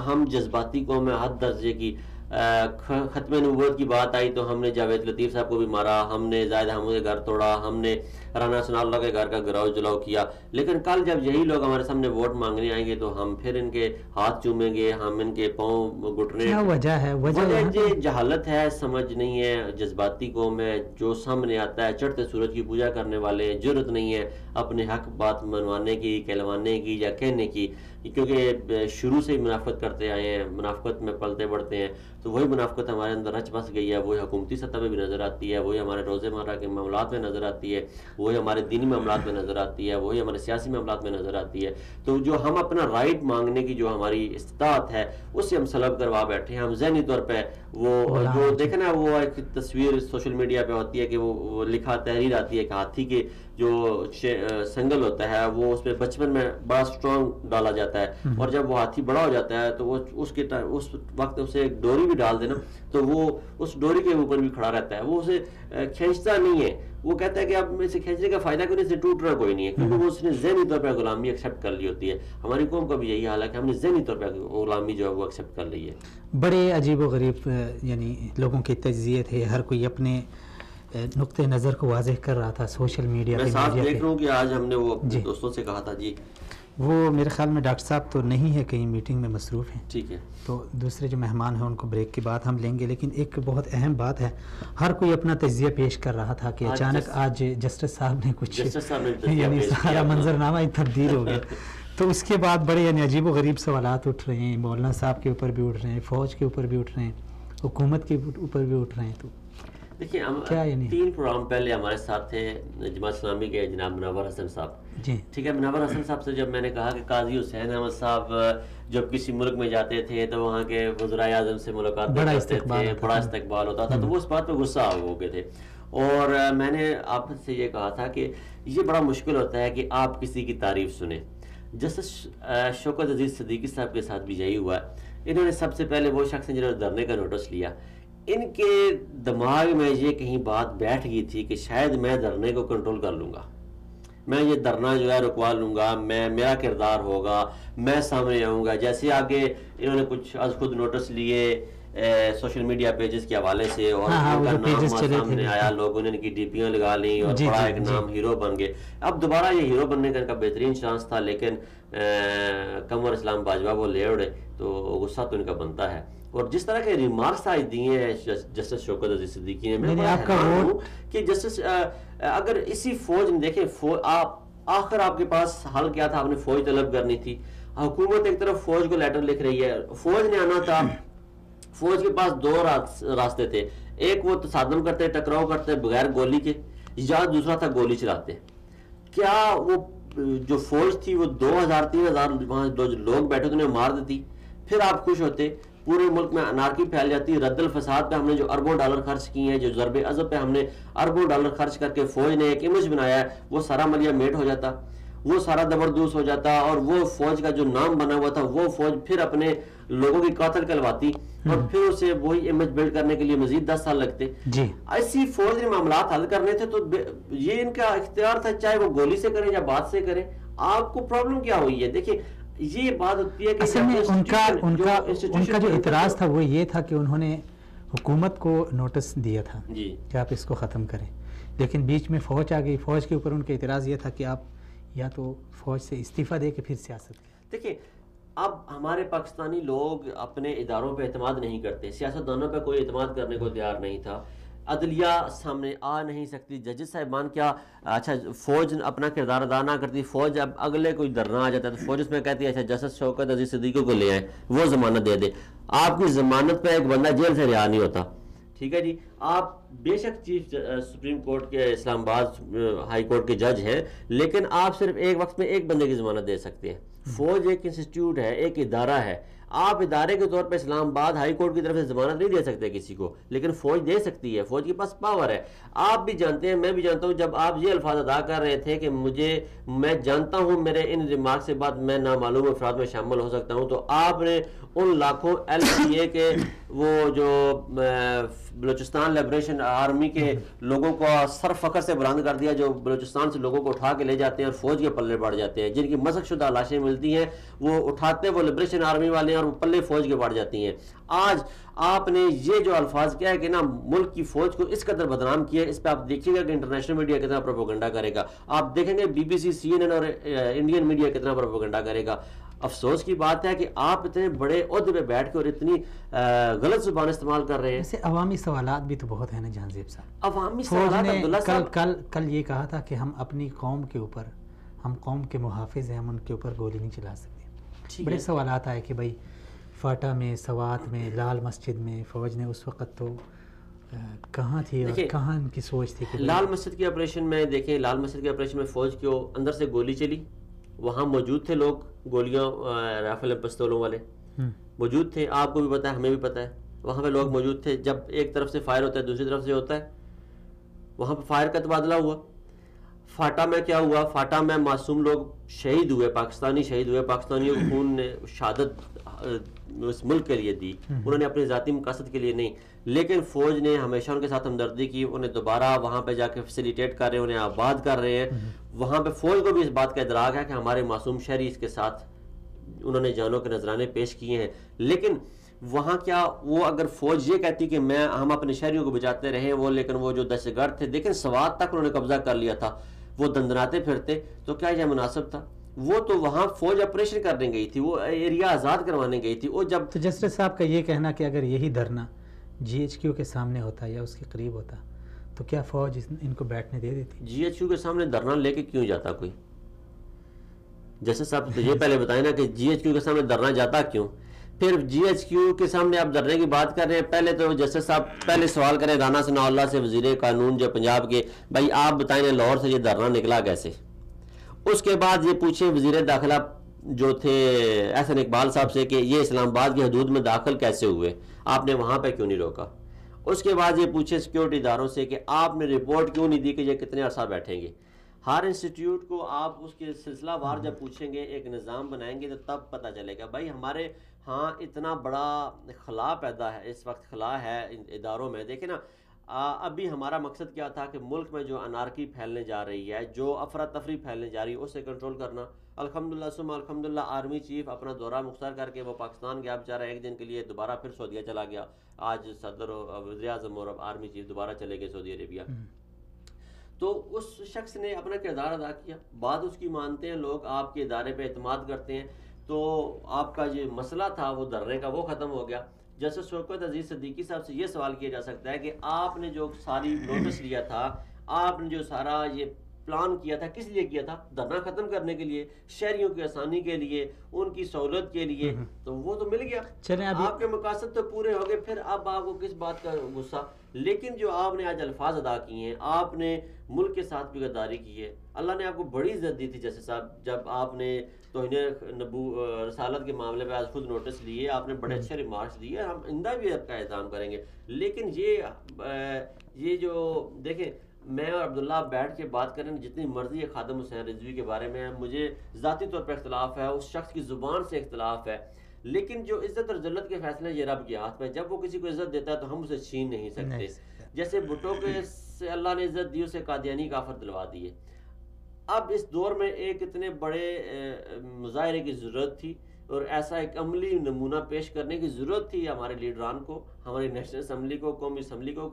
ہم جذباتی قوم میں حد درجے کی ختم نبوت کی بات آئی تو ہم نے جاوید لطیف صاحب کو بھی مارا، ہم نے زاہد احمد کے گھر توڑا، ہم نے رانا ثناء اللہ کے گھر کا گراؤ جلاؤ کیا. لیکن کل جب یہی لوگ ہمارے سامنے ووٹ مانگنے آئیں گے تو ہم پھر ان کے ہاتھ چومیں گے، ہم ان کے پاؤں گھٹنے. کیا وجہ ہے؟ وجہ یہ جہالت ہے، سمجھ نہیں ہے، جذباتی قوم ہے، جو سامنے آتا ہے چڑھتے سورج کی پوجا کرنے والے، جرت نہیں ہے اپنے حق بات منوانے کی، کہلوانے کی یا کہنے کی، کیونکہ شروع سے ہی منافقت کرتے آئے ہیں، منافقت میں پلتے بڑھتے ہیں. تو وہی منافقت ہمارے اندر رچ بس گئی ہے، وہی حکومتی سطح پہ بھی نظر آتی ہے، وہی ہمارے روزے مرہ کے معاملات میں نظر آتی ہے، وہی ہمارے دینی معاملات میں نظر آتی ہے، وہی ہمارے سیاسی معاملات میں نظر آتی ہے. تو جو ہم اپنا رائٹ مانگنے کی جو ہماری استطاعت ہے اسے ہم سلب کروا بیٹھے ہیں. ہم ذہنی طور پہ وہ جو دیکھیں نا، وہ ایک تصویر سوشل میڈیا پہ ہوتی ہے کہ وہ لکھا تحریر آتی ہے کہ ہاتھی کے جو سنگل ہوتا ہے وہ اس پہ بچپن میں بڑا سٹرونگ ڈالا جاتا ہے، اور جب وہ ہاتھی بڑا ہو جاتا ہے تو وہ اس وقت اسے ایک ڈوری بھی ڈال دینا تو وہ اس ڈوری کے اوپر بھی کھڑا رہتا ہے، وہ اسے کھینچتا نہیں ہے. وہ کہتا ہے کہ اب اسے کھینچنے کا فائدہ کوئی نہیں، اسے ٹوٹ رہا کوئی نہیں ہے، کیونکہ وہ اس نے ذہنی طور پہ غلامی ایکسیپٹ کر لی ہوتی ہے. ہماری قوم کا بھی یہی حال ہے کہ ہم نے ذہنی طور پہ غلامی جو ہے وہ ایکسیپٹ کر لی ہے. بڑے عجیب و غریب یعنی لوگوں کی تجزیے تھے، ہر کوئی اپنے نقطۂ نظر کو واضح کر رہا تھا سوشل میڈیا میں پہ. صاحب دیکھ رہا ہوں کہ آج ہم نے وہ جی. دوستوں سے کہا تھا. جی وہ میرے خیال میں ڈاکٹر صاحب تو نہیں ہے, کہیں میٹنگ میں مصروف ہیں, ٹھیک ہے. تو دوسرے جو مہمان ہیں ان کو بریک کے بعد ہم لیں گے. لیکن ایک بہت اہم بات ہے, ہر کوئی اپنا تجزیہ پیش کر رہا تھا کہ اچانک آج جسٹس صاحب نے کچھ یعنی سارا منظرنامہ ہی تبدیل ہو گیا. تو اس کے بعد بڑے یعنی عجیب و غریب سوالات اٹھ رہے ہیں, مولانا صاحب کے اوپر بھی اٹھ رہے ہیں, فوج کے اوپر بھی اٹھ رہے ہیں, حکومت کے اوپر بھی اٹھ رہے ہیں. تو دیکھیے ہم 3 پروگرام پہلے ہمارے ساتھ تھے جماعت اسلامی کے جناب منور حسن صاحب. جی ٹھیک ہے. منور حسن صاحب سے جب میں نے کہا کہ قاضی حسین احمد صاحب جب کسی ملک میں جاتے تھے تو وہاں کے وزرائے اعظم سے ملاقات کرتے تھے, بڑا استقبال ہوتا تھا, تو وہ اس بات پہ غصہ ہو گئے تھے. اور میں نے آپ سے یہ کہا تھا کہ یہ بڑا مشکل ہوتا ہے کہ آپ کسی کی تعریف سنیں. جسٹس شوکت عزیز صدیقی صاحب کے ساتھ بھی یہی ہوا. انہوں نے سب سے پہلے وہ شخص ہیں جنہوں نے دھرنے کا نوٹس لیا. ان کے دماغ میں یہ کہیں بات بیٹھ گئی تھی کہ شاید میں دھرنے کو کنٹرول کر لوں گا, میں یہ دھرنا جو ہے رکوا لوں گا, میرا کردار ہوگا, میں سامنے آؤں گا. جیسے آگے انہوں نے کچھ از خود نوٹس لیے سوشل میڈیا پیجز کے حوالے سے, اور ان کا نام سامنے آیا, لوگوں نے ان کی ڈی پیاں لگا لیں اور بڑا ایک نام ہیرو بن گئے. اب دوبارہ یہ ہیرو بننے کا ان کا بہترین چانس تھا, لیکن قمر اسلام باجوہ وہ لے اڑے, تو غصہ تو ان کا بنتا ہے. اور جس طرح کے ریمارکس آج دیے ہیں جسٹس شوکت عزیز صدیقی نے, میں بڑا حیران ہوں کہ جسٹس اگر اسی فوج میں دیکھیں, آخر آپ کے پاس حل کیا تھا, آپ نے فوج طلب کرنی تھی. حکومت ایک طرف فوج کو لیٹر لکھ رہی ہے, فوج نے آنا تھا. فوج کے پاس 2 راستے تھے, ایک وہ تصادم کرتے, ٹکراؤ کرتے بغیر گولی کے, یا دوسرا تھا گولی چلاتے. کیا وہ جو فوج تھی وہ 2000-3000 وہاں لوگ بیٹھے انہیں مار دیتی, پھر آپ خوش ہوتے, پورے ملک میں انارکی پھیل جاتی. رد الفساد پہ ہم نے جو اربوں ڈالر خرچ کیے ہیں, جو ضرب عضب پہ ہم نے اربوں ڈالر خرچ کر کے فوج نے ایک امیج بنایا ہے, وہ سارا ملیا میٹ ہو جاتا, وہ سارا زبردوست ہو جاتا, اور وہ فوج کا جو نام بنا ہوا تھا وہ فوج پھر اپنے لوگوں کی قاتل کہلواتی, اور پھر اسے وہی امیج بلڈ کرنے کے لیے مزید 10 سال لگتے. جی ایسی فوج نے معاملات حل کرنے تھے, تو یہ ان کا اختیار تھا, چاہے وہ گولی سے کریں یا بات سے کریں. آپ کو پرابلم کیا ہوئی ہے؟ دیکھیں یہ بات ہوتی ہے کہ اصل میں ان کا جو اعتراض تھا وہ یہ تھا کہ انہوں نے حکومت کو نوٹس دیا تھا کہ آپ اس کو ختم کریں, لیکن بیچ میں فوج آ گئی. فوج کے اوپر ان کا اعتراض یہ تھا کہ آپ یا تو فوج سے استعفیٰ دے کے پھر سیاست کریں. دیکھیں اب ہمارے پاکستانی لوگ اپنے اداروں پہ اعتماد نہیں کرتے, سیاستدانوں پہ کوئی اعتماد کرنے کو تیار نہیں تھا, عدلیہ سامنے آ نہیں سکتی, ججز صاحبان کیا اچھا فوج اپنا کردار ادا نہ کرتی, فوج اب اگلے کوئی دھرنا آ جاتا ہے تو فوج اس میں کہتی ہے اچھا جسٹس شوکت عزیز صدیقی کو لے آئے, وہ ضمانت دے دے. آپ کی ضمانت پہ ایک بندہ جیل سے رہا نہیں ہوتا. ٹھیک ہے جی, آپ بے شک چیف سپریم کورٹ کے اسلام آباد ہائی کورٹ کے جج ہیں, لیکن آپ صرف ایک وقت میں ایک بندے کی ضمانت دے سکتے ہیں. فوج ایک انسٹیٹیوٹ ہے, ایک ادارہ ہے, آپ ادارے کے طور پہ اسلام آباد ہائی کورٹ کی طرف سے ضمانت نہیں دے سکتے کسی کو, لیکن فوج دے سکتی ہے, فوج کے پاس پاور ہے. آپ بھی جانتے ہیں, میں بھی جانتا ہوں, جب آپ یہ الفاظ ادا کر رہے تھے کہ میں جانتا ہوں میرے ان ریمارک سے بعد میں نامعلوم افراد میں شامل ہو سکتا ہوں, تو آپ نے ان لاکھوں LPA کے وہ جو بلوچستان لبریشن آرمی کے لوگوں کو سر فخر سے بلند کر دیا, جو بلوچستان سے لوگوں کو اٹھا کے لے جاتے ہیں اور فوج کے پلے پڑ جاتے ہیں, جن کی مسخ شدہ لاشیں ملتی ہیں, وہ اٹھاتے وہ لبریشن آرمی والے ہیں اور وہ پلے فوج کے پڑ جاتی ہیں. آج آپ نے یہ جو الفاظ کیا ہے کہ نا ملک کی فوج کو اس قدر بدنام کیا ہے, اس پہ آپ دیکھیے گا کہ انٹرنیشنل میڈیا کتنا پروپیگنڈا کرے گا, آپ دیکھیں گے BBC CNN اور انڈین میڈیا کتنا پروپیگنڈا کرے گا. افسوس کی بات ہے کہ آپ اتنے بڑے عہدے پہ بیٹھ کے اور اتنی غلط زبان استعمال کر رہے ہیں. ایسے عوامی سوالات بھی تو بہت ہیں نا جہانزیب صاحب. عوامی سوالات عبداللہ صاحب کل یہ کہا تھا کہ ہم اپنی قوم کے اوپر, ہم قوم کے محافظ ہیں, ہم ان کے اوپر گولی نہیں چلا سکتے. بڑے سوالات آئے کہ بھائی فاٹا میں, سوات میں, لال مسجد میں فوج نے اس وقت تو کہاں تھی اور کہاں ان کی سوچ تھی کہ لال مسجد کے آپریشن میں دیکھیں, لال مسجد کے آپریشن میں فوج کو اندر سے گولی چلی, وہاں موجود تھے لوگ, گولیاں رائفل پستولوں والے موجود تھے, آپ کو بھی پتا ہے, ہمیں بھی پتا ہے, وہاں پہ لوگ موجود تھے. جب ایک طرف سے فائر ہوتا ہے دوسری طرف سے ہوتا ہے, وہاں پہ فائر کا تبادلہ ہوا. فاٹا میں کیا ہوا, فاٹا میں معصوم لوگ شہید ہوئے, پاکستانی شہید ہوئے, پاکستانیوں کو خون نے شہادت اس ملک کے لیے دی, انہوں نے اپنے ذاتی مقاصد کے لیے نہیں, لیکن فوج نے ہمیشہ ان کے ساتھ ہمدردی کی, انہیں دوبارہ وہاں پہ جا کے فیسیلیٹیٹ کر رہے ہیں, انہیں آباد کر رہے ہیں. وہاں پہ فوج کو بھی اس بات کا ادراک ہے کہ ہمارے معصوم شہری اس کے ساتھ انہوں نے جانوں کے نذرانے پیش کیے ہیں, لیکن وہاں کیا وہ اگر فوج یہ کہتی کہ ہم اپنے شہریوں کو بچاتے رہے وہ، لیکن وہ جو دہشت گرد تھے دیکھیں سوات تک انہوں نے قبضہ کر لیا تھا، وہ دندناتے پھرتے، تو کیا یہ مناسب تھا؟ وہ تو وہاں فوج آپریشن کرنے گئی تھی، وہ ایریا آزاد کروانے گئی تھی. وہ جب تو جسٹس صاحب کا یہ کہنا کہ اگر یہی دھرنا جی ایچ کیو کے سامنے ہوتا یا اس کے قریب ہوتا تو کیا فوج ان کو بیٹھنے دے دیتی؟ جی ایچ کیو کے سامنے دھرنا لے کے کیوں جاتا کوئی؟ جیسے صاحب تو یہ پہلے بتائیں نا کہ جی ایچ کیو کے سامنے دھرنا جاتا کیوں؟ پھر جی ایچ کیو کے سامنے آپ دھرنے کی بات کر رہے ہیں، پہلے تو جیسے صاحب پہلے سوال کریں رانا ثناء اللہ سے، وزیر قانون جو پنجاب کے، بھائی آپ بتائیں لاہور سے یہ دھرنا نکلا کیسے؟ اس کے بعد یہ پوچھیں وزیر داخلہ جو تھے احسن اقبال صاحب سے کہ یہ اسلام آباد کی حدود میں داخل کیسے ہوئے، آپ نے وہاں پہ کیوں نہیں روکا؟ اس کے بعد یہ پوچھیں سیکیورٹی اداروں سے کہ آپ نے رپورٹ کیوں نہیں دی کہ یہ کتنے عرصہ بیٹھیں گے؟ ہر انسٹیٹیوٹ کو آپ اس کے سلسلہ وار جب پوچھیں گے، ایک نظام بنائیں گے تو تب پتہ چلے گا. بھائی ہمارے ہاں اتنا بڑا خلا پیدا ہے، اس وقت خلا ہے اداروں میں. دیکھیں نا ابھی ہمارا مقصد کیا تھا کہ ملک میں جو انارکی پھیلنے جا رہی ہے، جو افراتفری پھیلنے جا رہی ہے، اسے کنٹرول کرنا. الحمدللہ ثم الحمدللہ آرمی چیف اپنا دورہ مختصر کر کے وہ پاکستان گیا بیچارہ ایک دن کے لیے، دوبارہ پھر سعودیہ چلا گیا. آج صدر وزیر اعظم اور آرمی چیف دوبارہ چلے گئے سعودی عربیہ. تو اس شخص نے اپنا کردار ادا کیا، بات اس کی مانتے ہیں لوگ، آپ کے ادارے پہ اعتماد کرتے ہیں. تو آپ کا جو مسئلہ تھا وہ دھرنے کا وہ ختم ہو گیا. جیسے شوکت عزیز صدیقی صاحب سے یہ سوال کیا جا سکتا ہے کہ آپ نے جو ساری نوٹس لیا تھا، آپ نے جو سارا یہ پلان کیا تھا، کس لیے کیا تھا؟ دھرنا ختم کرنے کے لیے، شہریوں کی آسانی کے لیے، ان کی سہولت کے لیے. تو وہ تو مل گیا، آپ کے مقاصد تو پورے ہو گئے. پھر اب آپ کو کس بات کا غصہ؟ لیکن جو آپ نے آج الفاظ ادا کیے ہیں، آپ نے ملک کے ساتھ بھی غداری کی ہے. اللہ نے آپ کو بڑی عزت دی تھی جیسے صاحب، جب آپ نے توہین رسالت کے معاملے پہ آج خود نوٹس لیے، آپ نے بڑے اچھے ریمارکس دیے، ہم آئندہ بھی آپ کا احترام کریں گے. لیکن یہ جو دیکھیں، میں اور عبداللہ بیٹھ کے بات کریں جتنی مرضی ہے خادم حسین رضوی کے بارے میں، مجھے ذاتی طور پہ اختلاف ہے، اس شخص کی زبان سے اختلاف ہے، لیکن جو عزت اور ذلت کے فیصلے یہ رب کے ہاتھ میں. جب وہ کسی کو عزت دیتا ہے تو ہم اسے چھین نہیں سکتے. جیسے بھٹو کے سے اللہ نے عزت دی، اسے قادیانی کا آفت دلوا دی ہے. اب اس دور میں ایک اتنے بڑے مظاہرے کی ضرورت تھی اور ایسا ایک عملی نمونہ پیش کرنے کی ضرورت تھی ہمارے لیڈران کو، ہماری نیشنل اسمبلی کو، قومی اسمبلی کو.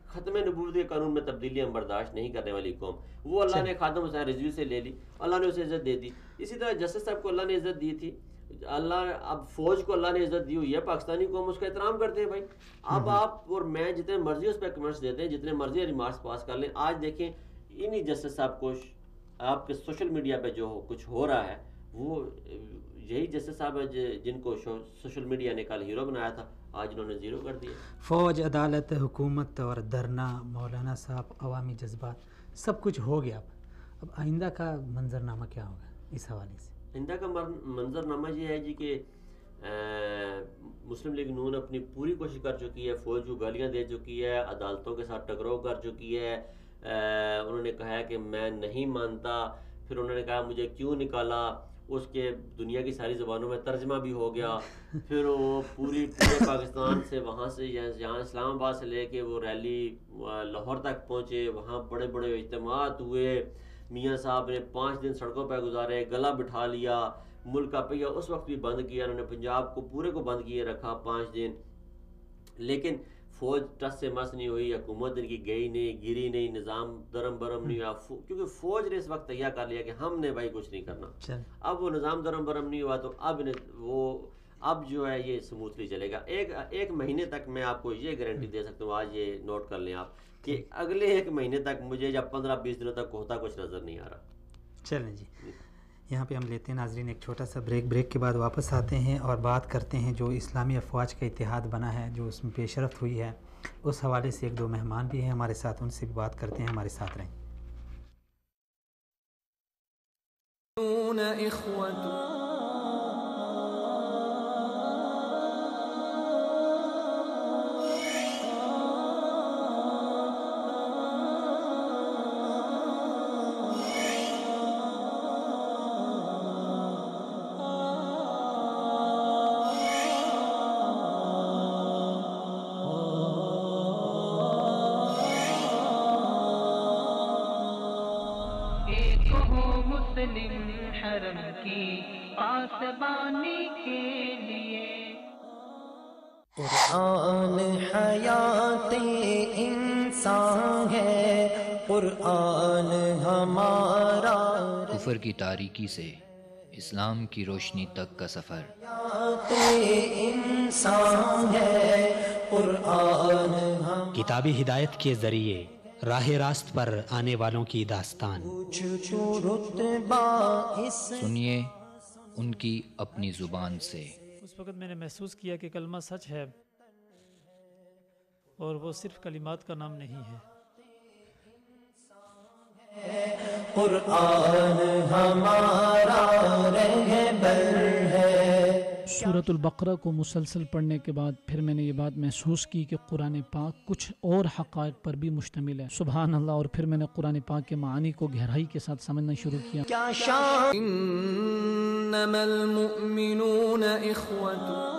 ختم نبوت کے قانون میں تبدیلیاں برداشت نہیں کرنے والی قوم، وہ اللہ نے خادم حسین رضوی سے لے لی، اللہ نے اسے عزت دے دی. اسی طرح جسٹس صاحب کو اللہ نے عزت دی تھی، اللہ اب فوج کو اللہ نے عزت دی ہوئی ہے، پاکستانی قوم اس کا احترام کرتے ہیں. بھائی اب آپ اور میں جتنے مرضی اس پہ کمنٹس دیتے ہیں، جتنے مرضی ریمارکس پاس کر لیں، آج دیکھیں انہی جسٹس صاحب کو آپ کے سوشل میڈیا پہ جو کچھ ہو رہا ہے، وہ یہی جسٹس صاحب جن کو سوشل میڈیا نے کل ہیرو بنایا تھا، آج انہوں نے زیرو کر دیا. فوج، عدالت، حکومت اور دھرنا، مولانا صاحب، عوامی جذبات، سب کچھ ہو گیا. اب آئندہ کا منظرنامہ کیا ہوگا اس حوالے سے؟ آئندہ کا منظرنامہ یہ ہے جی کہ مسلم لیگ نون اپنی پوری کوشش کر چکی ہے، فوج کو گالیاں دے چکی ہے، عدالتوں کے ساتھ ٹکراؤ کر چکی ہے. انہوں نے کہا ہے کہ میں نہیں مانتا، پھر انہوں نے کہا مجھے کیوں نکالا، اس کے دنیا کی ساری زبانوں میں ترجمہ بھی ہو گیا. پھر وہ پورے پاکستان سے وہاں سے یہاں اسلام آباد سے لے کے وہ ریلی لاہور تک پہنچے، وہاں بڑے بڑے اجتماعات ہوئے، میاں صاحب نے 5 دن سڑکوں پہ گزارے، گلا بٹھا لیا، ملک کا پہیہ اس وقت بھی بند کیا، انہوں نے پنجاب کو پورے کو بند کیے رکھا 5 دن. لیکن فوج ٹس سے مس نہیں ہوئی، حکومت ان کی گئی نہیں، گری نہیں، نظام درم برم نہیں ہوا، کیونکہ فوج نے اس وقت تیار کر لیا کہ ہم نے بھائی کچھ نہیں کرنا. اب وہ نظام درم برم نہیں ہوا تو اب جو ہے یہ سموتھلی چلے گا. ایک مہینے تک میں آپ کو یہ گارنٹی دے سکتا ہوں، آج یہ نوٹ کر لیں آپ، کہ اگلے 1 مہینے تک مجھے یا 15-20 دنوں تک ہوتا کچھ نظر نہیں آ رہا. چلیں جی، یہاں پہ ہم لیتے ہیں ناظرین ایک چھوٹا سا بریک کے بعد واپس آتے ہیں اور بات کرتے ہیں جو اسلامی افواج کا اتحاد بنا ہے، جو اس میں پیش رفت ہوئی ہے، اس حوالے سے 1-2 مہمان بھی ہیں ہمارے ساتھ، ان سے بھی بات کرتے ہیں. ہمارے ساتھ رہیں. قرآن حیات انسان ہے، قرآن ہمارا کفر کی تاریکی سے اسلام کی روشنی تک کا سفر۔ حیات انسان ہے، قرآن کتابی ہدایت کے ذریعے راہ راست پر آنے والوں کی داستان۔ رتبہ اس سنیے ان کی اپنی زبان سے۔ اس وقت میں نے محسوس کیا کہ کلمہ سچ ہے اور وہ صرف کلمات کا نام نہیں ہے۔ قرآن ہمارا رہبر ہے۔ سورۃ البقرہ کو مسلسل پڑھنے کے بعد پھر میں نے یہ بات محسوس کی کہ قرآن پاک کچھ اور حقائق پر بھی مشتمل ہے۔ سبحان اللہ۔ اور پھر میں نے قرآن پاک کے معانی کو گہرائی کے ساتھ سمجھنا شروع کیا۔ کیا شان إنما المؤمنون إخوة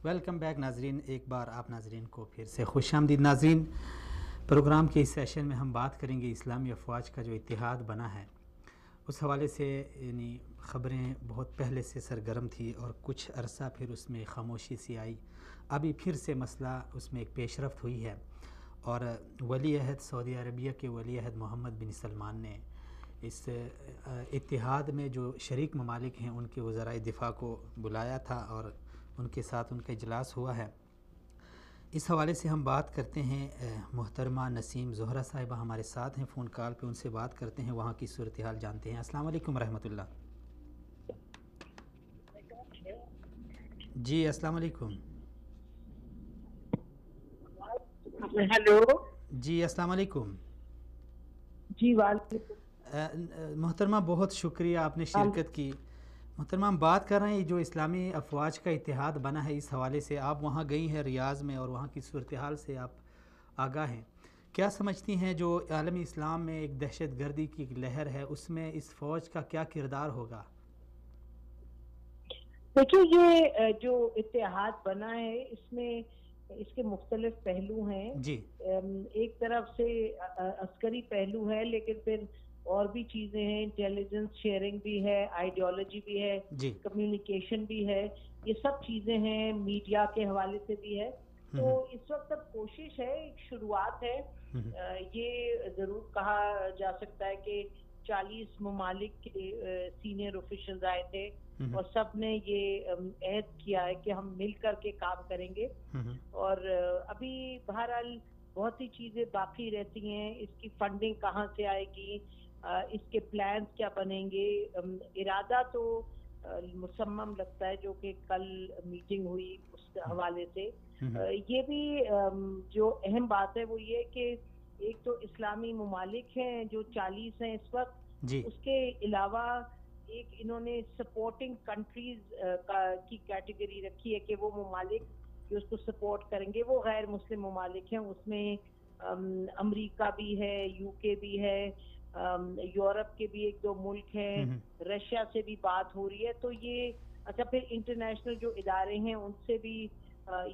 ویلکم بیک ناظرین، ایک بار آپ ناظرین کو پھر سے خوش آمدید۔ ناظرین، پروگرام کے اس سیشن میں ہم بات کریں گے اسلامی افواج کا جو اتحاد بنا ہے، اس حوالے سے یعنی خبریں بہت پہلے سے سرگرم تھی اور کچھ عرصہ پھر اس میں خاموشی سی آئی، ابھی پھر سے مسئلہ اس میں ایک پیش رفت ہوئی ہے، اور ولی عہد سعودی عربیہ کے ولی عہد محمد بن سلمان نے اس اتحاد میں جو شریک ممالک ہیں ان کے وزرائے دفاع کو بلایا تھا اور ان کے ساتھ ان کا اجلاس ہوا ہے۔ اس حوالے سے ہم بات کرتے ہیں، محترمہ نسیم زہرہ صاحبہ ہمارے ساتھ ہیں فون کال پہ، ان سے بات کرتے ہیں، وہاں کی صورتحال جانتے ہیں۔ السلام علیکم ورحمۃ اللہ۔ جی السلام علیکم۔ ہیلو جی السلام علیکم۔ جی وعلیکم۔ محترمہ بہت شکریہ آپ نے شرکت کی۔ محترمہ ہم بات کر رہے ہیں جو اسلامی افواج کا اتحاد بنا ہے، اس حوالے سے آپ وہاں گئی ہیں ریاض میں اور وہاں کی صورتحال سے آپ آگاہ ہیں، کیا سمجھتی ہیں جو عالمی اسلام میں ایک دہشت گردی کی لہر ہے اس میں اس فوج کا کیا کردار ہوگا؟ دیکھیے یہ جو اتحاد بنا ہے اس میں اس کے مختلف پہلو ہیں۔ جی ایک طرف سے عسکری پہلو ہے، لیکن پھر اور بھی چیزیں ہیں، انٹیلیجنس شیئرنگ بھی ہے، آئیڈیالوجی بھی ہے، جی کمیونیکیشن بھی ہے، یہ سب چیزیں ہیں، میڈیا کے حوالے سے بھی ہے۔ تو اس وقت اب کوشش ہے، ایک شروعات ہے۔ یہ ضرور کہا جا سکتا ہے کہ 40 ممالک کے سینئر آفیشلز آئے تھے اور سب نے یہ عہد کیا ہے کہ ہم مل کر کے کام کریں گے، اور ابھی بہرحال بہت سی چیزیں باقی رہتی ہیں۔ اس کی فنڈنگ کہاں سے آئے گی، اس کے پلانز کیا بنیں گے، ارادہ تو مصمم لگتا ہے، جو کہ کل میٹنگ ہوئی اس حوالے سے۔ یہ بھی جو اہم بات ہے وہ یہ کہ ایک تو اسلامی ممالک ہیں جو 40 ہیں اس وقت، اس کے علاوہ ایک انہوں نے سپورٹنگ کنٹریز کی کیٹیگری رکھی ہے کہ وہ ممالک جو اس کو سپورٹ کریں گے وہ غیر مسلم ممالک ہیں۔ اس میں امریکہ بھی ہے، یو کے بھی ہے، یورپ کے بھی 1-2 ملک ہیں، رشیا سے بھی بات ہو رہی ہے۔ تو یہ اچھا، پھر انٹرنیشنل جو ادارے ہیں ان سے بھی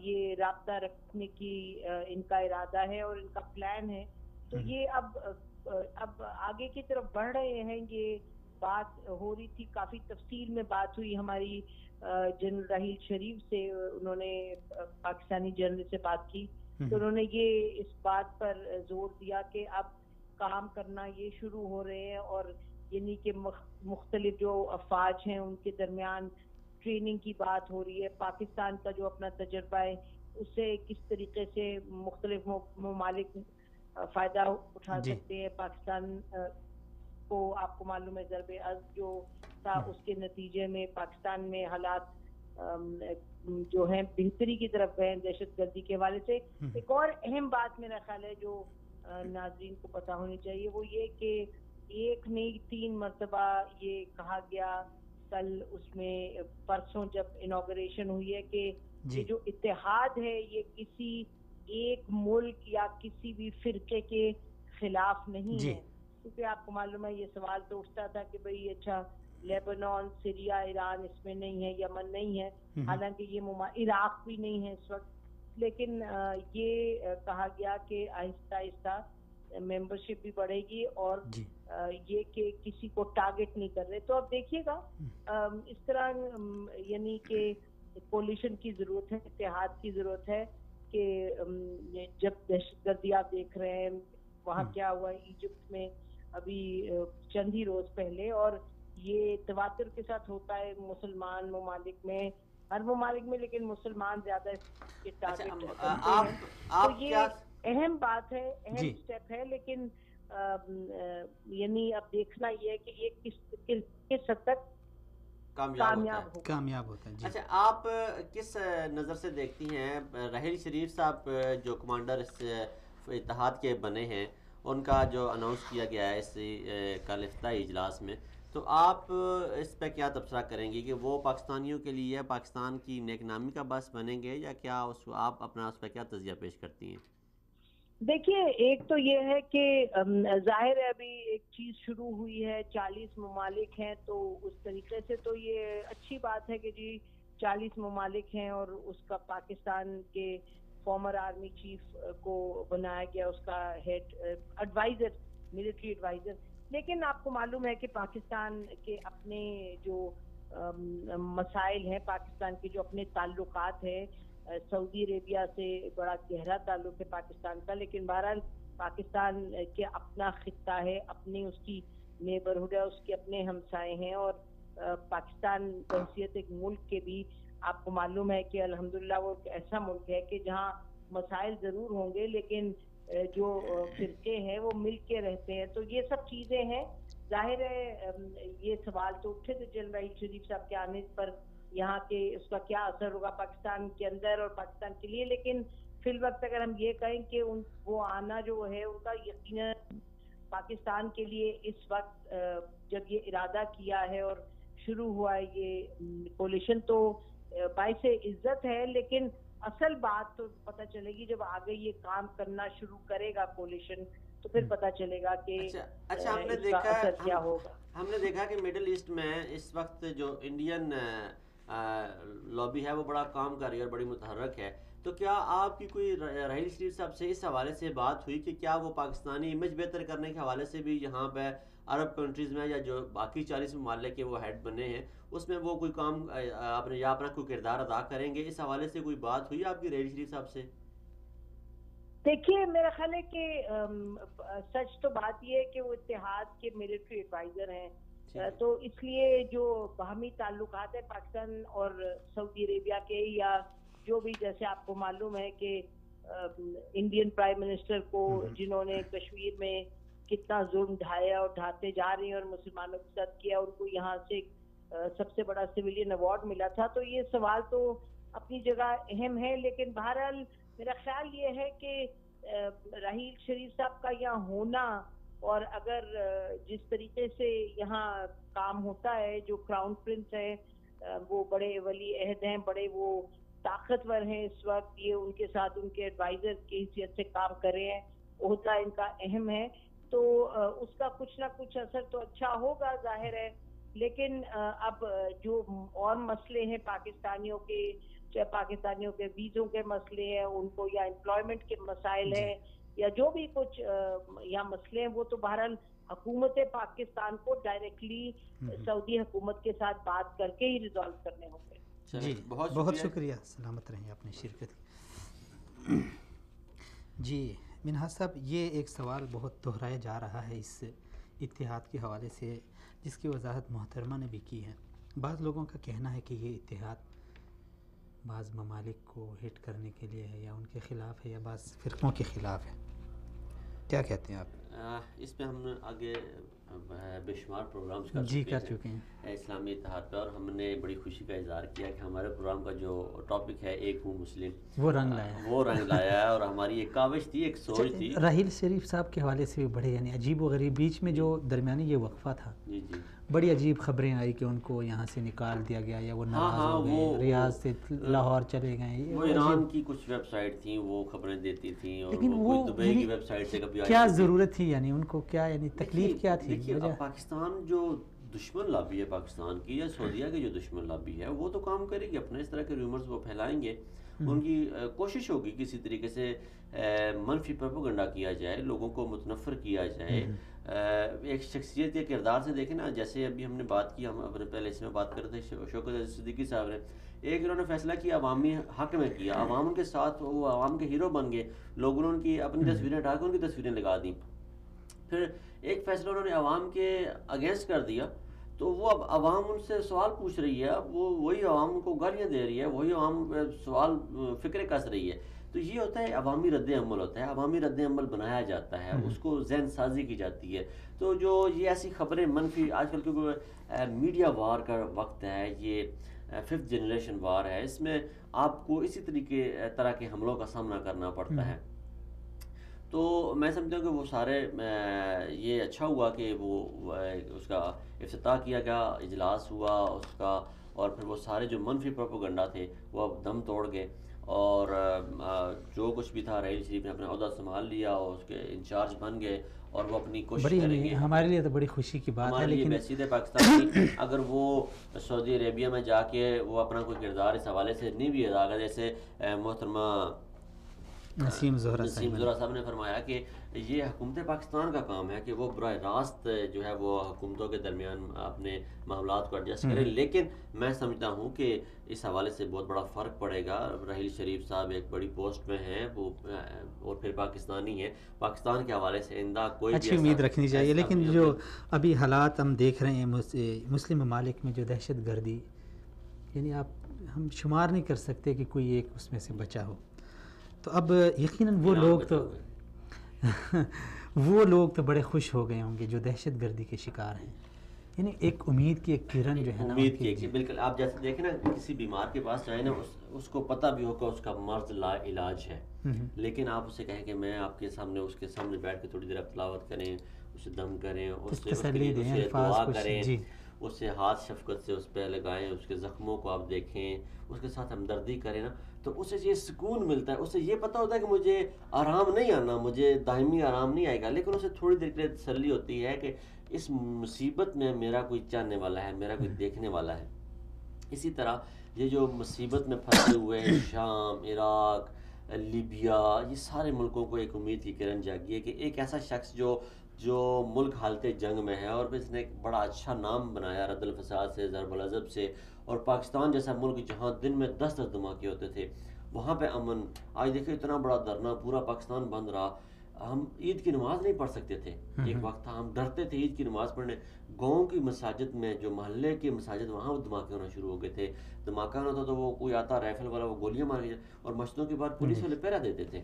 یہ رابطہ رکھنے کی ان کا ارادہ ہے اور ان کا پلان ہے۔ تو یہ اب آگے کی طرف بڑھ رہے ہیں۔ یہ بات ہو رہی تھی، کافی تفصیل میں بات ہوئی ہماری جنرل راحیل شریف سے، انہوں نے پاکستانی جنرل سے بات کی تو انہوں نے یہ اس بات پر زور دیا کہ اب کام کرنا یہ شروع ہو رہے ہیں، اور یعنی کہ مختلف جو افواج ہیں ان کے درمیان ٹریننگ کی بات ہو رہی ہے۔ پاکستان کا جو اپنا تجربہ ہے اس سے کس طریقے سے مختلف ممالک فائدہ اٹھا سکتے ہیں۔ پاکستان کو آپ کو معلوم ہے ضرب عضب جو تھا اس کے نتیجے میں پاکستان میں حالات جو ہیں بہتری کی طرف گئے دہشت گردی کے حوالے سے۔ ایک اور اہم بات میرا خیال ہے جو ناظرین کو پتہ ہونی چاہیے وہ یہ کہ ایک نہیں 3 مرتبہ یہ کہا گیا کل اس میں پرسوں جب انوگریشن ہوئی ہے کہ جی یہ جو اتحاد ہے یہ کسی ایک ملک یا کسی بھی فرقے کے خلاف نہیں جی ہے، کیونکہ آپ کو معلوم ہے یہ سوال تو اٹھتا تھا کہ بھئی اچھا لیبنان، سیریا، ایران اس میں نہیں ہے، یمن نہیں ہے، حالانکہ یہ عراق بھی نہیں ہے اس وقت، لیکن یہ کہا گیا کہ آہستہ آہستہ ممبرشپ بھی بڑھے گی اور جی یہ کہ کسی کو ٹارگٹ نہیں کر رہے. تو اب دیکھیے گا اس طرح یعنی کہ کولیشن کی ضرورت ہے، اتحاد کی ضرورت ہے کہ جب دہشت گردی آپ دیکھ رہے ہیں وہاں کیا ہوا ایجپٹ میں ابھی چند ہی روز پہلے، اور یہ تواتر کے ساتھ ہوتا ہے مسلمان ممالک میں، ہر ممالک میں، لیکن مسلمان زیادہ اس کے ٹارگٹ بنتے ہیں. تو یہ اہم بات ہے، اہم سٹیپ ہے، لیکن یعنی اب دیکھنا یہ ہے کہ یہ کس حد تک کامیاب ہوتا ہے. جی اچھا، آپ کس نظر سے دیکھتی ہیں رحیل شریف صاحب جو کمانڈر اس اتحاد کے بنے ہیں، ان کا جو اناؤنس کیا گیا ہے اس کل افتتاحی اجلاس میں، تو آپ اس پہ کیا تبصرہ کریں گی کہ وہ پاکستانیوں کے لیے پاکستان کی نیک نامی کا باعث بنیں گے، یا کیا آپ اپنا اس پہ کیا تجزیہ پیش کرتی ہیں؟ دیکھیے، ایک تو یہ ہے کہ ظاہر ہے ابھی ایک چیز شروع ہوئی ہے، 40 ممالک ہیں، تو اس طریقے سے تو یہ اچھی بات ہے کہ جی 40 ممالک ہیں اور اس کا پاکستان کے فارمر آرمی چیف کو بنایا گیا اس کا ہیڈ ایڈوائزر، ملٹری ایڈوائزر. لیکن آپ کو معلوم ہے کہ پاکستان کے اپنے جو مسائل ہیں، پاکستان کے جو اپنے تعلقات ہیں، سعودی عربیہ سے بڑا گہرا تعلق ہے پاکستان کا، لیکن بہرحال پاکستان کے اپنا خطہ ہے، اپنی اس کی نیبرہڈ ہے، اس کے اپنے ہمسائے ہیں، اور پاکستان بحیثیت ایک ملک کے بھی آپ کو معلوم ہے کہ الحمدللہ وہ ایک ایسا ملک ہے کہ جہاں مسائل ضرور ہوں گے لیکن جو فرقے ہیں وہ مل کے رہتے ہیں. تو یہ سب چیزیں ہیں. ظاہر ہے یہ سوال تو اٹھے تھے جنرل شریف صاحب کے آنے پر یہاں کے اس کا کیا اثر ہوگا پاکستان کے اندر اور پاکستان کے لیے، لیکن فی الوقت اگر ہم یہ کہیں کہ وہ آنا جو ہے ان کا یقیناً پاکستان کے لیے اس وقت جب یہ ارادہ کیا ہے اور شروع ہوا ہے یہ کولیشن تو باعث عزت ہے، لیکن اصل بات تو پتہ چلے گی جب آگے یہ کام کرنا شروع کرے گا کولیشن، تو پھر پتہ چلے گا کہ اچھا ہم نے اس کا دیکھا اثر کیا ہوگا. ہم نے دیکھا کہ مڈل ایسٹ میں اس وقت جو انڈین لابی ہے وہ بڑا کام کر رہی ہے اور بڑی متحرک ہے. تو کیا آپ کی کوئی رحیل شریف صاحب سے اس حوالے سے بات ہوئی کہ کیا وہ پاکستانی امیج بہتر کرنے کے حوالے سے بھی یہاں پہ عرب کنٹریز میں یا جو باقی 40 ممالک کے وہ ہیڈ بنے ہیں اس میں وہ کوئی کام اپنے یا اپنا کوئی کردار ادا کریں گے؟ اس حوالے سے کوئی بات ہوئی آپ کی رحیل شریف صاحب سے؟ دیکھیے، میرا خیال ہے کہ سچ تو بات یہ ہے کہ وہ اتحاد کے ملٹری ایڈوائزر ہیں، تو اس لیے جو باہمی تعلقات ہیں پاکستان اور سعودی عربیہ کے، یا جو بھی جیسے آپ کو معلوم ہے کہ انڈین پرائم منسٹر کو جنہوں نے کشمیر میں کتنا ظلم ڈھایا اور ڈھاتے جا رہی ہیں اور مسلمانوں کے ساتھ کیا، ان کو یہاں سے سب سے بڑا سویلین ایوارڈ ملا تھا. تو یہ سوال تو اپنی جگہ اہم ہے، لیکن بہرحال میرا خیال یہ ہے کہ رحیل شریف صاحب کا یہاں ہونا، اور اگر جس طریقے سے یہاں کام ہوتا ہے، جو کراؤن پرنس ہے وہ بڑے ولی عہد ہیں، بڑے وہ طاقتور ہیں اس وقت، یہ ان کے ساتھ ان کے ایڈوائزر کی حیثیت سے کام کر رہے ہیں، عہدہ ان کا اہم ہے، تو اس کا کچھ نہ کچھ اثر تو اچھا ہوگا ظاہر ہے. لیکن اب جو اور مسئلے ہیں پاکستانیوں کے، چاہے پاکستانیوں کے ویزوں کے مسئلے ہیں ان کو، یا امپلائمنٹ کے مسائل ہیں، یا جو بھی کچھ یا مسئلے ہیں، وہ تو بہرحال حکومت پاکستان کو ڈائریکٹلی سعودی حکومت کے ساتھ بات کر کے ہی ریزالو کرنے ہوں گے. جی بہت شکریہ، سلامت رہیں آپ نے شرکت کی. جی منہاج صاحب، یہ ایک سوال بہت دہرایا جا رہا ہے اس اتحاد کے حوالے سے، جس کی وضاحت محترمہ نے بھی کی ہے. بعض لوگوں کا کہنا ہے کہ یہ اتحاد بعض ممالک کو ہٹ کرنے کے لیے ہے، یا ان کے خلاف ہے، یا بعض فرقوں کے خلاف ہے. کیا کہتے ہیں آپ؟ اس میں ہم آگے بے شمار پروگرامز کر چکے ہیں اسلامی اتحاد پہ، اور ہم نے بڑی خوشی کا اظہار کیا کہ ہمارے پروگرام کا جو ٹاپک ہے ایک ہوں مسلم، وہ رنگ لایا ہے، اور ہماری ایک کاوش تھی، ایک سوچ تھی۔ راحیل شریف صاحب کے حوالے سے بھی بڑے یعنی عجیب و غریب، بیچ میں جو درمیانی یہ وقفہ تھا، جی جی، بڑی عجیب خبریں آئی کہ ان کو یہاں سے نکال دیا گیا یا وہ ناراض ہو گئے، ریاض سے لاہور چلے گئے۔ وہ ایران کی کچھ ویب سائٹ تھیں وہ خبریں دیتی تھیں، اور لیکن وہ دبئی کی ویب سائٹ سے کبھی کیا ضرورت تھی، یعنی ان کو کیا یعنی تکلیف کیا تھی؟ دیکھیے پاکستان جو دشمن لابی ہے پاکستان کی، یا سعودیہ کی جو دشمن لابی ہے، وہ تو کام کرے گی اپنے، اس طرح کے ریومرز وہ پھیلائیں گے، ان کی کوشش ہوگی کسی طریقے سے منفی پروپیگنڈا کیا جائے، لوگوں کو متنفر کیا جائے۔ ایک شخصیت یا کردار سے دیکھیں نا، جیسے ابھی ہم نے بات کی، ہم اپنے پہلے اس میں بات کر رہے تھے شوکت عزیز صدیقی صاحب نے، ایک انہوں نے فیصلہ کیا عوامی حق میں کیا، عوام ان کے ساتھ، وہ عوام کے ہیرو بن گئے، لوگوں نے ان کی اپنی تصویریں ہٹا کے ان کی تصویریں لگا دیں۔ پھر ایک فیصلہ انہوں نے عوام کے اگینسٹ کر دیا، تو وہ اب عوام ان سے سوال پوچھ رہی ہے، اب وہی عوام کو گالیاں دے رہی ہے، وہی عوام سوال فکریں کس رہی ہے۔ تو یہ ہوتا ہے عوامی رد عمل ہوتا ہے، عوامی رد عمل بنایا جاتا ہے، اس کو ذہن سازی کی جاتی ہے۔ تو جو یہ ایسی خبریں منفی، آج کل کیونکہ میڈیا وار کا وقت ہے، یہ 5th جنریشن وار ہے، اس میں آپ کو اسی طرح کے حملوں کا سامنا کرنا پڑتا ہے۔ تو میں سمجھتا ہوں کہ وہ سارے یہ اچھا ہوا کہ وہ اس کا افتتاح کیا گیا، اجلاس ہوا اس کا، اور پھر وہ سارے جو منفی پروپیگنڈا تھے وہ اب دم توڑ گئے، اور جو کچھ بھی تھا راحیل شریف نے اپنا عہدہ سنبھال لیا اور اس کے انچارج بن گئے، اور وہ اپنی کوشش کریں گے۔ ہمارے لیے تو بڑی خوشی کی بات ہے، لیکن مسجد پاکستان کی اگر وہ سعودی عربیہ میں جا کے وہ اپنا کوئی کردار اس حوالے سے نہیں بھی ادا کرے، جیسے محترمہ نسیم زہرا صاحب نے فرمایا کہ یہ حکومت پاکستان کا کام ہے کہ وہ براہ راست جو ہے وہ حکومتوں کے درمیان اپنے معاملات کو ایڈجسٹ کرے، لیکن میں سمجھتا ہوں کہ اس حوالے سے بہت بڑا فرق پڑے گا۔ راحیل شریف صاحب ایک بڑی پوسٹ میں ہیں، وہ اور پھر پاکستانی ہیں، پاکستان کے حوالے سے آئندہ کوئی اچھی امید رکھنی چاہیے، لیکن جو ابھی حالات ہم دیکھ رہے ہیں مسلم ممالک میں، جو دہشت گردی، یعنی ہم شمار نہیں کر سکتے کہ کوئی ایک اس میں سے بچا ہو۔ تو اب یقیناً وہ لوگ تو بڑے خوش ہو گئے ہوں گے جو دہشت گردی کے شکار ہیں، یعنی ایک امید کی ایک کرن جو ہے نا، امید کی بالکل۔ آپ جیسے دیکھیں نا، کسی بیمار کے پاس جائیں نا، اس کو پتہ بھی ہوگا اس کا مرض لا علاج ہے، لیکن آپ اسے کہیں کہ میں آپ کے سامنے، اس کے سامنے بیٹھ کے تھوڑی دیر آپ تلاوت کریں، اسے دم کریں، اسے دعا کریں، اس سے ہاتھ شفقت سے اس پہ لگائیں، اس کے زخموں کو آپ دیکھیں، اس کے ساتھ ہمدردی کریں نا، تو اسے یہ سکون ملتا ہے، اسے یہ پتہ ہوتا ہے کہ مجھے آرام نہیں آنا، مجھے دائمی آرام نہیں آئے گا، لیکن اسے تھوڑی دیر کے لیے تسلی ہوتی ہے کہ اس مصیبت میں میرا کوئی چاہنے والا ہے، میرا کوئی دیکھنے والا ہے۔ اسی طرح یہ جو مصیبت میں پھنسے ہوئے ہیں، شام، عراق، لیبیا، یہ سارے ملکوں کو ایک امید کی کرن جاگی ہے کہ ایک ایسا شخص جو ملک حالت جنگ میں ہے، اور اس نے ایک بڑا اچھا نام بنایا رد الفساد سے، ضرب العضب سے، اور پاکستان جیسا ملک جہاں دن میں 10 دھماکے ہوتے تھے، وہاں پہ امن۔ آج دیکھیں اتنا بڑا دھرنا، پورا پاکستان بند رہا، ہم عید کی نماز نہیں پڑھ سکتے تھے، ایک وقت تھا ہم ڈرتے تھے عید کی نماز پڑھنے، گاؤں کی مساجد میں، جو محلے کی مساجد، وہاں وہ دھماکے ہونا شروع ہو گئے تھے، دھماکہ ہوتا تو وہ کوئی آتا رائفل والا، وہ گولیاں مار کے، اور مسجدوں کے بعد پولیس والے پہرا دیتے تھے۔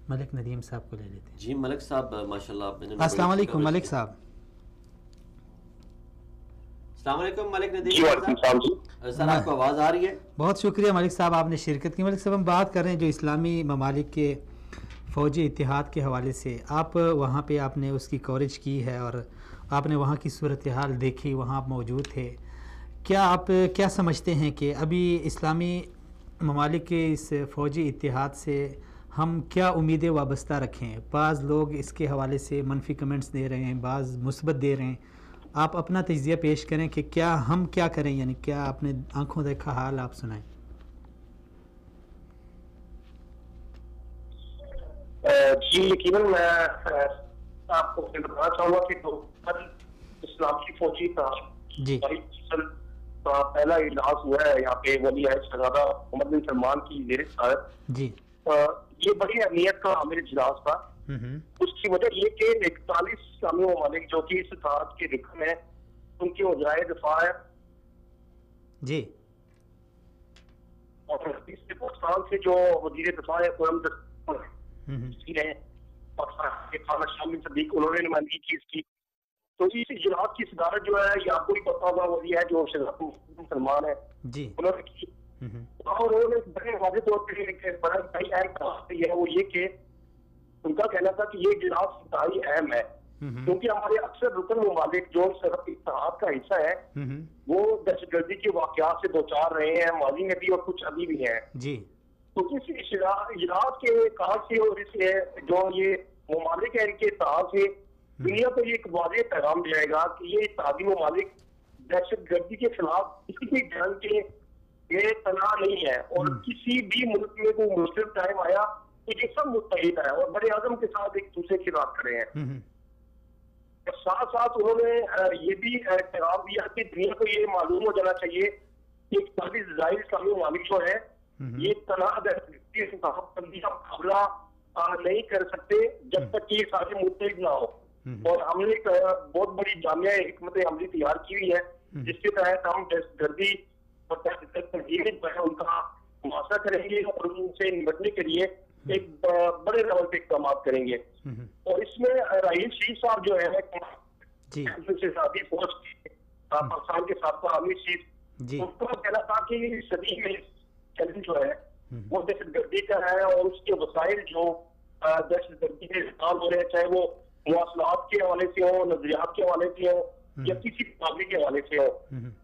ملک ندیم صاحب کو لے لیتے ہیں۔ جی ملک صاحب ماشاءاللہ، السلام علیکم ملک صاحب۔ السلام علیکم ملک ندیم صاحب، سر آپ کو آواز آ رہی ہے؟ بہت شکریہ ملک صاحب، آپ نے شرکت کی۔ ملک صاحب ہم بات کر رہے ہیں جو اسلامی ممالک کے فوجی اتحاد کے حوالے سے، آپ وہاں پہ آپ نے اس کی کوریج کی ہے، اور آپ نے وہاں کی صورتحال دیکھی، وہاں آپ موجود تھے، کیا آپ کیا سمجھتے ہیں کہ ابھی اسلامی ممالک کے اس فوجی اتحاد سے ہم کیا امیدیں وابستہ رکھیں؟ بعض لوگ اس کے حوالے سے منفی کمنٹس دے رہے ہیں، بعض مثبت دے رہے ہیں، آپ اپنا تجزیہ پیش کریں کہ کیا ہم کیا کریں، یعنی کیا اپنے آنکھوں دیکھا حال آپ سنائیں۔ جی یقیناً میں آپ کو بتانا چاہوں گا کہ اسلام کی فوجی کا پہلا اجلاس ہوا ہے یہاں پہ ولی عہد شہزادہ محمد بن سلمان کی زیر صدارت۔ جی یہ بڑی اہمیت کا عامل اجلاس تھا، اس کی وجہ یہ کہ 41 اسلامی ممالک جو کہ اس اتحاد کے رکن ہیں، ان کی وزرائے دفاع ہے جی، اور پاکستان سے جو وزیر دفاع ہے پاکستان کے خانہ شام بن صدیق انہوں نے نمائندگی کی اس کی. تو اس اجلاس کی صدارت جو ہے یہ آپ کو ہی پتا ہوگا وہ یہ ہے جو شہزادہ محمد سلمان ہے جی انہوں نے کی. اور انہوں نے بڑے واضح طور پہ ایک بڑا انتہائی اہم بات یہ ہے وہ یہ کہ ان کا کہنا تھا کہ یہ اجلاس انتہائی اہم ہے کیونکہ ہمارے اکثر رکن ممالک جو اتحاد کا حصہ ہے وہ دہشت گردی کے واقعات سے دوچار رہے ہیں ماضی میں بھی اور کچھ ابھی بھی ہیں جی. تو اس اجلاس کے کار سے اور اس جو یہ ممالک ہیں ان کے اتحاد سے دنیا کو یہ ایک واضح پیغام دیا گا کہ یہ اتحادی ممالک دہشت گردی کے خلاف کسی بھی جنگ کے بے پناہ نہیں ہے اور کسی بھی ملک میں کوئی مشکل ٹائم آیا تو یہ سب متحد ہے اور بڑے اعظم کے ساتھ ایک دوسرے کی بات کرے ہیں. ساتھ ساتھ انہوں نے یہ بھی پیغام دیا کہ دنیا کو یہ معلوم ہو جانا چاہیے کہ ظاہر اسلامی ممالک جو ہے یہ تنہا دہشت گردی سے مقابلہ نہیں کر سکتے جب تک کہ یہ سارے متحد نہ ہو. اور ہم نے ایک بہت بڑی جامعہ حکمت عملی تیار کی ہوئی ہے جس کے تحت ہم دہشت گردی اور دہشت گرد تنظیمیں جو ہے ان کا محاصرہ کریں گے اور ان سے نمٹنے کے لیے ایک بڑے لیول پہ اقدامات کریں گے. اور اس میں راحیل شریف صاحب جو ہے شہزادی فوج کے پاکستان کے سابقہ عامر چیف ان کا کہنا تھا کہ صدی میں چیلنج جو ہے وہ دہشت گردی کا ہے اور اس کے وسائل جو دہشت گردی کے استعمال ہو رہے ہیں چاہے وہ مواصلات کے حوالے سے ہو نظریات کے حوالے سے ہو یا کسی پابلی کے حوالے سے ہو.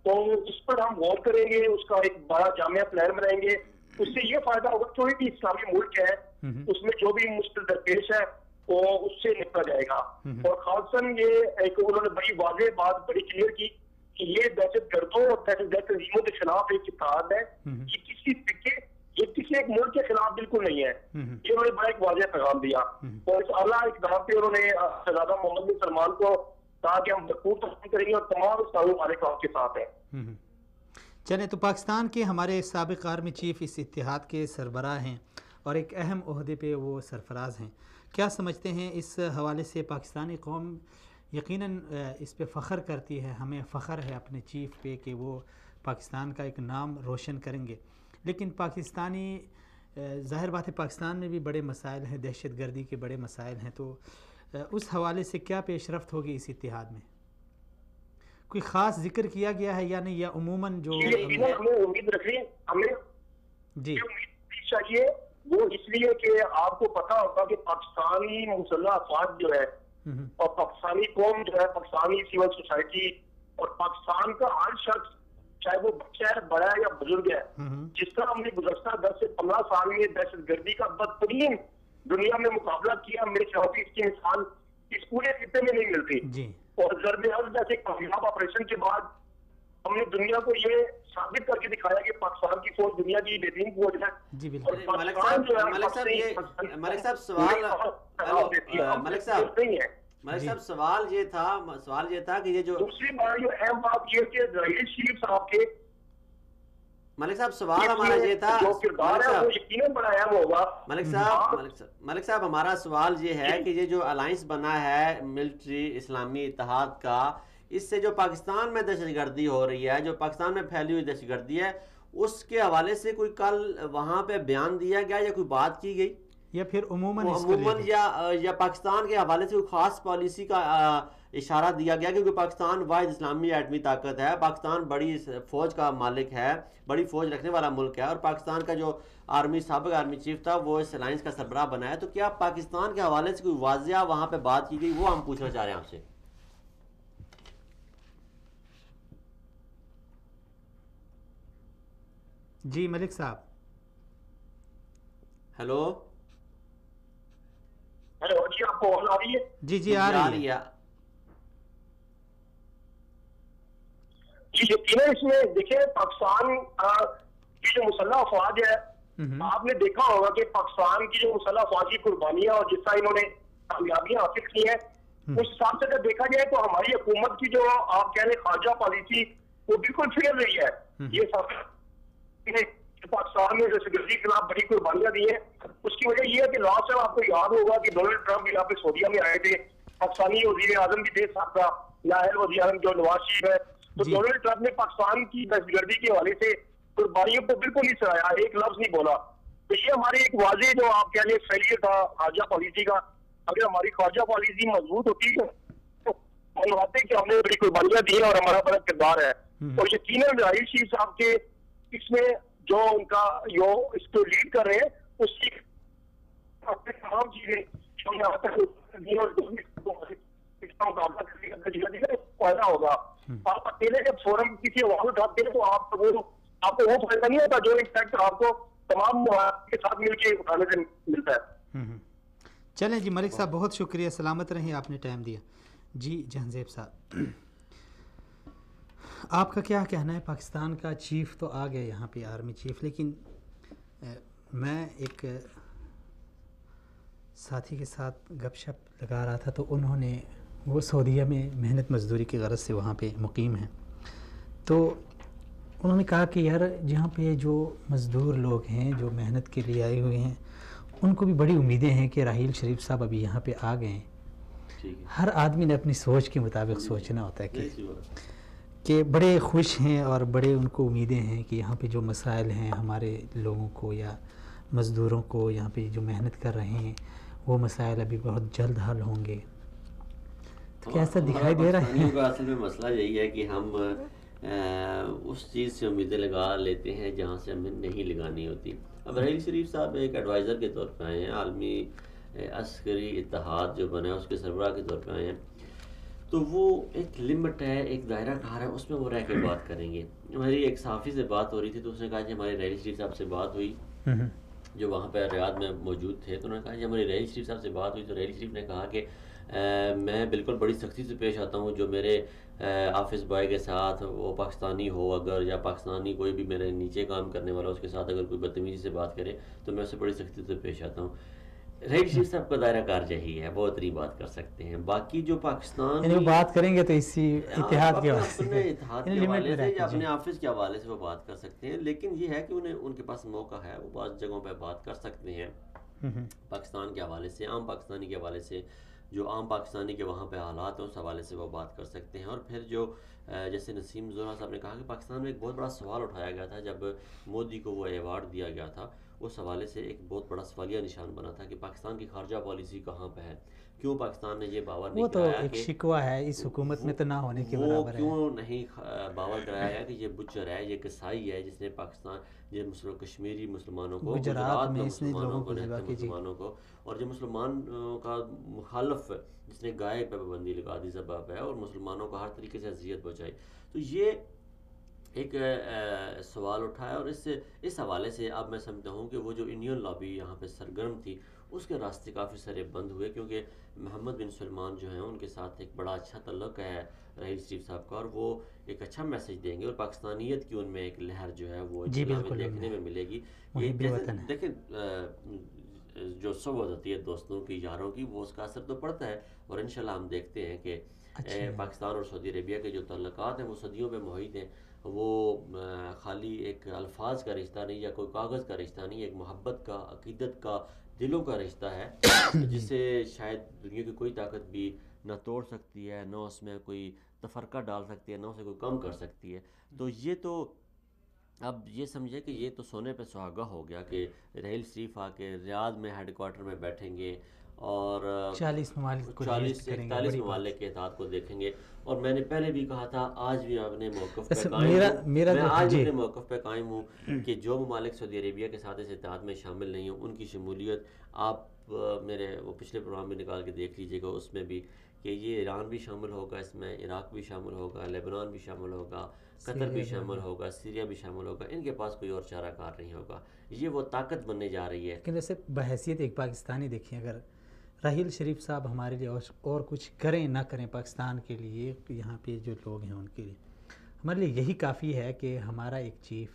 تو اس پر ہم غور کریں گے اس کا ایک بڑا جامعہ پلان بنائیں گے. اس سے یہ فائدہ ہوگا کوئی بھی اسلامی ملک ہے اس میں جو بھی مشکل درپیش ہے وہ اس سے نپٹا جائے گا. اور خاصاً یہ ایک انہوں نے بڑی واضح بات بڑی کلیئر کی کہ یہ دہشت گردوں اور دہشت گرد تنظیموں کے خلاف ایک اتحاد ہے یہ کسی فکے یہ کسی ایک ملک کے خلاف بالکل نہیں ہے. یہ انہوں نے بڑا ایک واضح پیغام دیا اور اس اعلیٰ اقدام پہ انہوں نے شہزادہ محمد بن سلمان کو کہا کہ ہم بھرپور تحقیق کریں گے اور تمام اسلامی ممالک آپ کے ساتھ ہیں. چلیں تو پاکستان کے ہمارے سابق آرمی چیف اس اتحاد کے سربراہ ہیں اور ایک اہم عہدے پہ وہ سرفراز ہیں. کیا سمجھتے ہیں اس حوالے سے پاکستانی قوم یقیناً اس پہ فخر کرتی ہے, ہمیں فخر ہے اپنے چیف پہ کہ وہ پاکستان کا ایک نام روشن کریں گے, لیکن پاکستانی ظاہر بات ہے پاکستان میں بھی بڑے مسائل ہیں, دہشت گردی کے بڑے مسائل ہیں, تو اس حوالے سے کیا پیش رفت ہوگی اس اتحاد میں؟ کوئی خاص ذکر کیا گیا ہے یا نہیں, یا عموماً جو ہمیں امید رکھیں ہمیں جی چاہیے وہ اس لیے کہ آپ کو پتا ہوگا کہ پاکستانی مسلح افواج جو ہے اور پاکستانی قوم جو ہے پاکستانی سول سوسائٹی اور پاکستان کا ہر شخص چاہے وہ بچہ ہے بڑا ہے یا بزرگ ہے, جس طرح ہم نے گزشتہ 10 سے 15 سال میں دہشت گردی کا بدترین دنیا میں مقابلہ کیا, میرے خیال سے اس کی مثال اس پورے خطے میں نہیں ملتی. اور ضرب عرض جیسے کامیاب آپریشن کے بعد ہم نے دنیا کو یہ ثابت کر کے دکھایا کہ پاکستان کی فوج دنیا کی بہترین فوج ہے. جی بالکل. ملک صاحب سوال یہ تھا کہ یہ جو دوسری بات جو اہم بات یہ کہ راحیل شریف صاحب کے ملک صاحب سوال ہمارا یہ تھا, جو کردار ہے وہ یقیناً بڑا اہم ہوگا. ملک صاحب ہمارا سوال یہ ہے کہ یہ جو الائنس بنا ہے ملٹری اسلامی اتحاد کا, اس سے جو پاکستان میں دہشت گردی ہو رہی ہے, جو پاکستان میں پھیلی ہوئی دہشت گردی ہے, اس کے حوالے سے کوئی کل وہاں پہ بیان دیا گیا یا کوئی بات کی گئی یا پھر عموماً یا پاکستان کے حوالے سے کوئی خاص پالیسی کا اشارہ دیا گیا؟ کیونکہ پاکستان واحد اسلامی ایٹمی طاقت ہے, پاکستان بڑی فوج کا مالک ہے, بڑی فوج رکھنے والا ملک ہے, اور پاکستان کا جو سابق آرمی چیف تھا وہ اس الائنس کا سربراہ بنا ہے. تو کیا پاکستان کے حوالے سے کوئی واضح وہاں پہ بات کی گئی, وہ ہم پوچھنا چاہ رہے ہیں آپ سے. جی ملک صاحب. ہیلو جی آپ کو آ رہی ہے؟ جی آ رہی ہے. جی یقیناً اس میں دیکھیں پاکستان کی جو مسلح افواج ہے, آپ نے دیکھا ہوگا کہ پاکستان کی جو مسلح افواج کی قربانیاں اور جس طرح انہوں نے کامیابیاں حاصل کی ہیں, اس حساب سے اگر دیکھا جائے تو ہماری حکومت کی جو آپ کہہ رہے خارجہ پالیسی وہ بالکل فیل رہی ہے. یہ سب پاکستان میں دہشت گردی کے خلاف بڑی قربانیاں دی ہیں. اس کی وجہ یہ ہے کہ لاسٹ ٹائم آپ کو یاد ہوگا کہ ڈونلڈ ٹرمپ یہاں پہ سعودیہ میں آئے تھے, پاکستانی وزیر اعظم بھی تھے صاحب کا, نائب وزیر اعظم جو نواز شریف ہے, تو ڈونلڈ ٹرمپ نے پاکستان کی دہشت گردی کے حوالے سے قربانیوں کو بالکل نہیں سرایا, ایک لفظ نہیں بولا. تو یہ ہماری ایک واضح جو آپ کہہ لیں فیلئر تھا خارجہ پالیسی کا. اگر ہماری خارجہ پالیسی مضبوط ہوتی ہے تو منواتے کہ ہم نے بڑی قربانیاں دی ہیں اور ہمارا بڑا کردار ہے. اور یقیناً راحیل شریف صاحب کے اس میں جو ان کا جو اس کو لیڈ کر رہے ہیں اس کی تمام چیزیں جو یہاں تک مقابلہ کرنے کا فائدہ ہوگا. آپ اکیلے جب فورم کسی آواز اٹھاتے ہیں تو آپ کو وہ فائدہ نہیں ہوتا جو امپیکٹ آپ کو تمام کے ساتھ مل کے اٹھانے سے ملتا ہے. چلیں جی ملک صاحب بہت شکریہ, سلامت رہیں, آپ نے ٹائم دیا. جی جہانزیب صاحب آپ کا کیا کہنا ہے؟ پاکستان کا چیف تو آ گیا یہاں پہ, آرمی چیف, لیکن میں ایک ساتھی کے ساتھ گپ شپ لگا رہا تھا تو انہوں نے, وہ سعودیہ میں محنت مزدوری کی غرض سے وہاں پہ مقیم ہیں, تو انہوں نے کہا کہ یار جہاں پہ جو مزدور لوگ ہیں جو محنت کے لیے آئے ہوئے ہیں ان کو بھی بڑی امیدیں ہیں کہ راحیل شریف صاحب ابھی یہاں پہ آ گئے ہیں. ہر آدمی نے اپنی سوچ کے مطابق سوچنا ہوتا ہے کہ بڑے خوش ہیں اور بڑے ان کو امیدیں ہیں کہ یہاں پہ جو مسائل ہیں ہمارے لوگوں کو یا مزدوروں کو یہاں پہ جو محنت کر رہے ہیں وہ مسائل ابھی بہت جلد حل ہوں گے. تو کیسا دکھائی دے رہا ہے؟ اصل میں مسئلہ یہی ہے کہ ہم اس چیز سے امیدیں لگا لیتے ہیں جہاں سے ہمیں نہیں لگانی ہوتی. اب راحیل شریف صاحب ایک ایڈوائزر کے طور پہ آئے ہیں, عالمی عسکری اتحاد جو بنا ہے اس کے سربراہ کے طور پہ آئے ہیں, تو وہ ایک لمٹ ہے, ایک دائرہ کار ہے, اس میں وہ رہ کے بات کریں گے. ہماری ایک صحافی سے بات ہو رہی تھی تو اس نے کہا کہ ہمارے راحیل شریف صاحب سے بات ہوئی جو وہاں پہ ریاض میں موجود تھے, تو انہوں نے کہا کہ ہماری راحیل شریف صاحب سے بات ہوئی تو راحیل شریف نے کہا کہ میں بالکل بڑی سختی سے پیش آتا ہوں, جو میرے آفس بوائے کے ساتھ وہ پاکستانی ہو اگر, یا پاکستانی کوئی بھی میرے نیچے کام کرنے والا اس کے ساتھ اگر کوئی بدتمیزی سے بات کرے تو میں اسے بڑی سختی سے پیش آتا ہوں. راحیل شریف صاحب کا دائرہ کار یہی ہے, وہ اتنی بات کر سکتے ہیں. باقی جو پاکستان یعنی وہ بات کریں گے تو اسی اتحاد کے حوالے سے یا اپنے آفس کے حوالے سے وہ بات کر سکتے ہیں, لیکن یہ ہے کہ انہیں ان کے پاس موقع ہے, وہ بعض جگہوں پہ بات کر سکتے ہیں پاکستان کے حوالے سے, عام پاکستانی کے حوالے سے, جو عام پاکستانی کے وہاں پہ حالات ہیں اس حوالے سے وہ بات کر سکتے ہیں. اور پھر جو جیسے نسیم زہرا صاحب نے کہا کہ پاکستان میں ایک بہت بڑا سوال اٹھایا گیا تھا جب مودی کو وہ ایوارڈ دیا گیا تھا, اس حوالے سے ایک بہت بڑا سوالیہ نشان بنا تھا کہ پاکستان کی خارجہ پالیسی کہاں پہ ہے, کیوں پاکستان نے یہ باور نہیں کرایا, وہ تو ایک شکوہ ہے اس حکومت میں تو نہ ہونے کے برابر ہے, وہ کیوں نہیں باور کرایا گیا کہ یہ بچر ہے, یہ کسائی ہے جس نے پاکستان, یہ کشمیری مسلمانوں کو, گجرات میں مسلمانوں کو اور جو مسلمانوں کا مخالف جس نے گائے پہ پابندی لگا دی ذبح پہ اور مسلمانوں کو ہر طریقے سے اذیت پہنچائی, تو یہ ایک سوال اٹھایا. اور اس حوالے سے اب میں سمجھتا ہوں کہ وہ جو انڈین لابی یہاں پہ سرگرم تھی اس کے راستے کافی سارے بند ہوئے, کیونکہ محمد بن سلمان جو ہیں ان کے ساتھ ایک بڑا اچھا تعلق ہے راحیل شریف صاحب کا, اور وہ ایک اچھا میسج دیں گے, اور پاکستانیت کی ان میں ایک لہر جو ہے وہ دیکھنے میں ملے گی. دیکھیں جو صحبت ہوتی ہے دوستوں کی, یاروں کی, وہ اس کا اثر تو پڑتا ہے, اور انشاءاللہ ہم دیکھتے ہیں کہ پاکستان اور سعودی عربیہ کے جو تعلقات ہیں وہ صدیوں پہ محیط ہیں. وہ خالی ایک الفاظ کا رشتہ نہیں یا کوئی کاغذ کا رشتہ نہیں, ایک محبت کا, عقیدت کا, دلوں کا رشتہ ہے جسے شاید دنیا کی کوئی طاقت بھی نہ توڑ سکتی ہے, نہ اس میں کوئی تفرقہ ڈال سکتی ہے, نہ اسے کوئی کم کر سکتی ہے. تو یہ تو اب یہ سمجھے کہ یہ تو سونے پہ سہاگا ہو گیا کہ راحیل شریف آ کے ریاض میں ہیڈ کوارٹر میں بیٹھیں گے اور 40 ممالک کے اتحاد کو دیکھیں گے. اور میں نے پہلے بھی کہا تھا, آج بھی اپنے موقف پہ قائم ہوں, میں آج اپنے موقف پہ قائم ہوں کہ جو ممالک سعودی عربیہ کے ساتھ اس اتحاد میں شامل نہیں ہوں ان کی شمولیت آپ میرے وہ پچھلے پروگرام میں نکال کے دیکھ لیجیے گا, اس میں بھی کہ یہ ایران بھی شامل ہوگا, اس میں عراق بھی شامل ہوگا, لیبنان بھی شامل ہوگا, قطر بھی شامل ہوگا, سیریا بھی شامل ہوگا. ان کے پاس کوئی اور چارہ کار نہیں ہوگا, یہ وہ طاقت بننے جا رہی ہے. لیکن ویسے بحیثیت ایک پاکستانی دیکھیں, اگر راحیل شریف صاحب ہمارے لیے اور کچھ کریں نہ کریں پاکستان کے لیے, یہاں پہ جو لوگ ہیں ان کے لیے, ہمارے لیے یہی کافی ہے کہ ہمارا ایک چیف,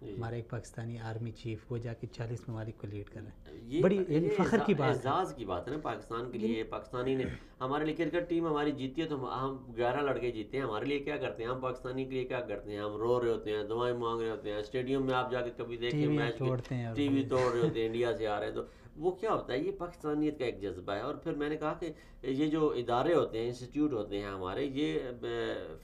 ہمارا ایک پاکستانی آرمی چیف وہ جا کے 40 ممالک کو لیڈ کر رہے ہیں. بڑی فخر کی بات, اعزاز کی بات ہے نا پاکستان کے لیے. پاکستانی نے ہمارے لیے کرکٹ ٹیم ہماری جیتی ہے تو ہم 11 لڑکے جیتے ہیں, ہمارے لیے کیا کرتے ہیں, ہم پاکستانی کے لیے کیا کرتے ہیں, ہم رو رہے ہوتے ہیں, دعائیں مانگ رہے ہوتے ہیں, اسٹیڈیم میں آپ جا کے کبھی دیکھیں میچ ٹی وی توڑ رہے ہوتے ہیں, انڈیا سے آ رہے ہیں, تو وہ کیا ہوتا ہے, یہ پاکستانیت کا ایک جذبہ ہے. اور پھر میں نے کہا کہ یہ جو ادارے ہوتے ہیں, انسٹیٹیوٹ ہوتے ہیں ہمارے, یہ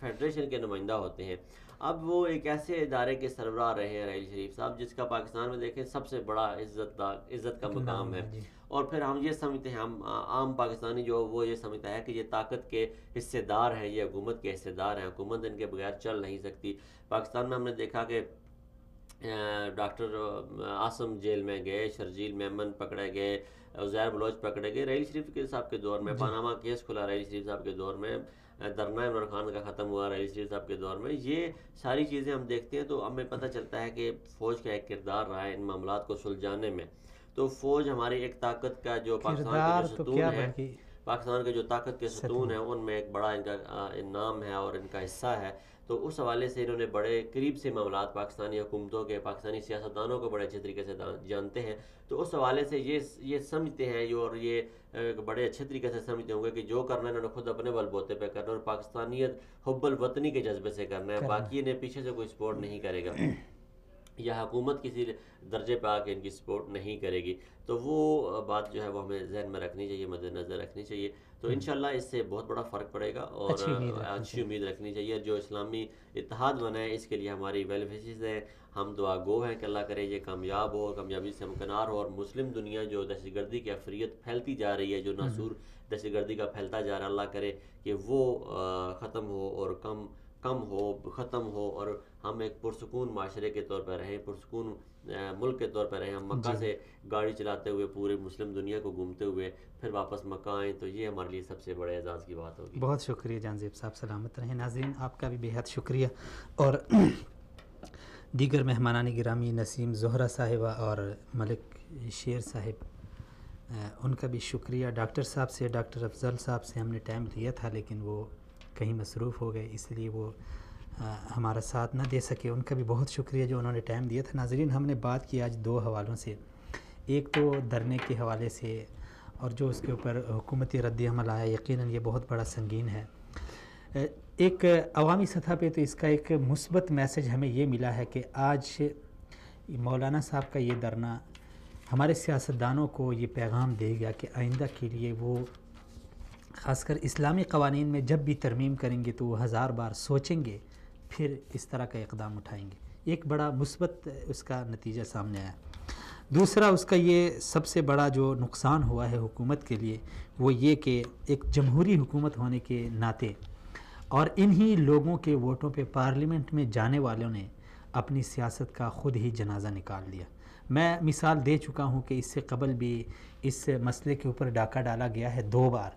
فیڈریشن کے نمائندہ ہوتے ہیں. اب وہ ایک ایسے ادارے کے سربراہ رہے ہیں ریل شریف صاحب، جس کا پاکستان میں دیکھیں سب سے بڑا عزت کا مقام ہے، اور پھر ہم یہ سمجھتے ہیں، ہم عام پاکستانی جو وہ یہ سمجھتا ہے کہ یہ طاقت کے حصے دار ہیں، یہ حکومت کے حصے دار ہیں، حکومت ان کے بغیر چل نہیں سکتی۔ پاکستان میں ہم نے دیکھا کہ ڈاکٹر عاصم جیل میں گئے، شرجیل میمن پکڑے گئے، عزیر بلوچ پکڑے گئے ریل شریف کے صاحب کے دور میں، پاناما کیس کھلا ریل شریف صاحب کے دور میں، دھرنا عمران خان کا ختم ہوا ریل شریف صاحب کے دور میں۔ یہ ساری چیزیں ہم دیکھتے ہیں تو ہمیں پتہ چلتا ہے کہ فوج کا ایک کردار رہا ہے ان معاملات کو سلجھانے میں۔ تو فوج ہماری ایک طاقت کا جو پاکستان کا جو ستون ہے، پاکستان کے جو طاقت کے ستون ہیں ان میں ایک بڑا ان کا نام ہے اور ان کا حصہ ہے۔ تو اس حوالے سے انہوں نے بڑے قریب سے معاملات پاکستانی حکومتوں کے، پاکستانی سیاستدانوں کو بڑے اچھے طریقے سے جانتے ہیں، تو اس حوالے سے یہ سمجھتے ہیں اور یہ بڑے اچھے طریقے سے سمجھتے ہوں گے کہ جو کرنا ہے انہوں نے خود اپنے بل بوتے پہ کرنا اور پاکستانیت حب الوطنی کے جذبے سے کرنا ہے، باقی انہیں پیچھے سے کوئی سپورٹ نہیں کرے گا یا حکومت کسی درجے پہ آ کے ان کی سپورٹ نہیں کرے گی۔ تو وہ بات جو ہے وہ ہمیں ذہن میں رکھنی چاہیے، مد نظر رکھنی چاہیے۔ تو انشاءاللہ اس سے بہت بڑا فرق پڑے گا اور اچھی امید رکھنی چاہیے۔ جو اسلامی اتحاد بنا ہے اس کے لیے ہماری ویل وشز ہیں، ہم دعا گو ہیں کہ اللہ کرے یہ کامیاب ہو، کامیابی سے ہمکنار ہو، اور مسلم دنیا جو دہشت گردی کی اکثریت پھیلتی جا رہی ہے، جو ناسور دہشت گردی کا پھیلتا جا رہا ہے، اللہ کرے کہ وہ ختم ہو اور کم ہو، ختم ہو، اور ہم ایک پرسکون معاشرے کے طور پر رہیں، پرسکون ملک کے طور پر رہیں۔ ہم مکہ سے گاڑی چلاتے ہوئے پورے مسلم دنیا کو گھومتے ہوئے پھر واپس مکہ آئیں، تو یہ ہمارے لیے سب سے بڑے اعزاز کی بات ہوگی۔ بہت شکریہ جہانزیب صاحب، سلامت رہیں۔ ناظرین آپ کا بھی بے حد شکریہ، اور دیگر مہمانان گرامی نسیم زہرہ صاحبہ اور ملک شیر صاحب، ان کا بھی شکریہ۔ ڈاکٹر صاحب سے، ڈاکٹر افضل صاحب سے ہم نے ٹائم لیا تھا لیکن وہ کہیں مصروف ہو گئے، اس لیے وہ ہمارا ساتھ نہ دے سکے، ان کا بھی بہت شکریہ جو انہوں نے ٹائم دیا تھا۔ ناظرین ہم نے بات کی آج دو حوالوں سے، ایک تو دھرنے کے حوالے سے اور جو اس کے اوپر حکومتی رد عمل آیا، یقیناً یہ بہت بڑا سنگین ہے۔ ایک عوامی سطح پہ تو اس کا ایک مثبت میسج ہمیں یہ ملا ہے کہ آج مولانا صاحب کا یہ دھرنا ہمارے سیاستدانوں کو یہ پیغام دے گا کہ آئندہ کے لیے وہ خاص کر اسلامی قوانین میں جب بھی ترمیم کریں گے تو وہ 1000 بار سوچیں گے، پھر اس طرح کا اقدام اٹھائیں گے۔ ایک بڑا مثبت اس کا نتیجہ سامنے آیا۔ دوسرا اس کا یہ سب سے بڑا جو نقصان ہوا ہے حکومت کے لیے وہ یہ کہ ایک جمہوری حکومت ہونے کے ناطے اور انہی لوگوں کے ووٹوں پہ پارلیمنٹ میں جانے والوں نے اپنی سیاست کا خود ہی جنازہ نکال لیا۔ میں مثال دے چکا ہوں کہ اس سے قبل بھی اس مسئلے کے اوپر ڈاکہ ڈالا گیا ہے 2 بار،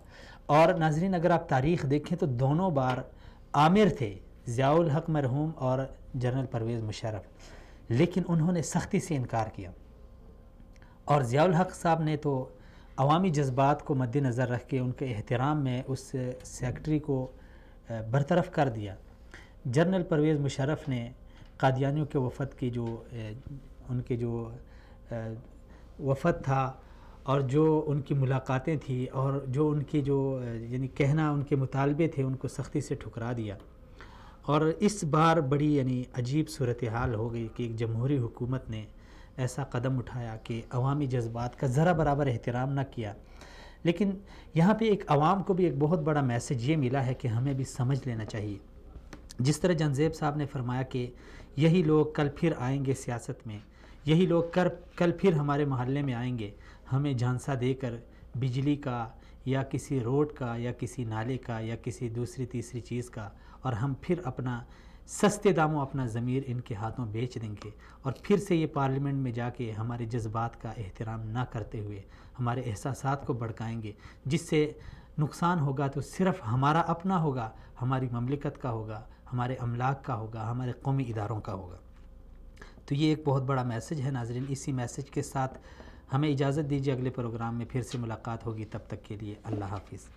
اور ناظرین اگر آپ تاریخ دیکھیں تو دونوں بار عامر تھے، ضیاء الحق مرحوم اور جنرل پرویز مشرف، لیکن انہوں نے سختی سے انکار کیا، اور ضیاء الحق صاحب نے تو عوامی جذبات کو مد نظر رکھ کے ان کے احترام میں اس سیکٹری کو برطرف کر دیا۔ جنرل پرویز مشرف نے قادیانیوں کے وفد کی جو ان کے جو وفد تھا اور جو ان کی ملاقاتیں تھیں اور جو ان کی جو یعنی کہنا ان کے مطالبے تھے ان کو سختی سے ٹھکرا دیا، اور اس بار بڑی یعنی عجیب صورتحال ہو گئی کہ ایک جمہوری حکومت نے ایسا قدم اٹھایا کہ عوامی جذبات کا ذرا برابر احترام نہ کیا۔ لیکن یہاں پہ ایک عوام کو بھی ایک بہت بڑا میسج یہ ملا ہے کہ ہمیں بھی سمجھ لینا چاہیے، جس طرح جہانزیب صاحب نے فرمایا کہ یہی لوگ کل پھر آئیں گے سیاست میں، یہی لوگ کل پھر ہمارے محلے میں آئیں گے، ہمیں جھانسا دے کر بجلی کا یا کسی روڈ کا یا کسی نالے کا یا کسی دوسری تیسری چیز کا، اور ہم پھر اپنا سستے داموں اپنا ضمیر ان کے ہاتھوں بیچ دیں گے، اور پھر سے یہ پارلیمنٹ میں جا کے ہمارے جذبات کا احترام نہ کرتے ہوئے ہمارے احساسات کو بھڑکائیں گے، جس سے نقصان ہوگا تو صرف ہمارا اپنا ہوگا، ہماری مملکت کا ہوگا، ہمارے املاک کا ہوگا، ہمارے قومی اداروں کا ہوگا۔ تو یہ ایک بہت بڑا میسج ہے ناظرین۔ اسی میسج کے ساتھ ہمیں اجازت دیجیے، اگلے پروگرام میں پھر سے ملاقات ہوگی، تب تک کے لیے اللہ حافظ۔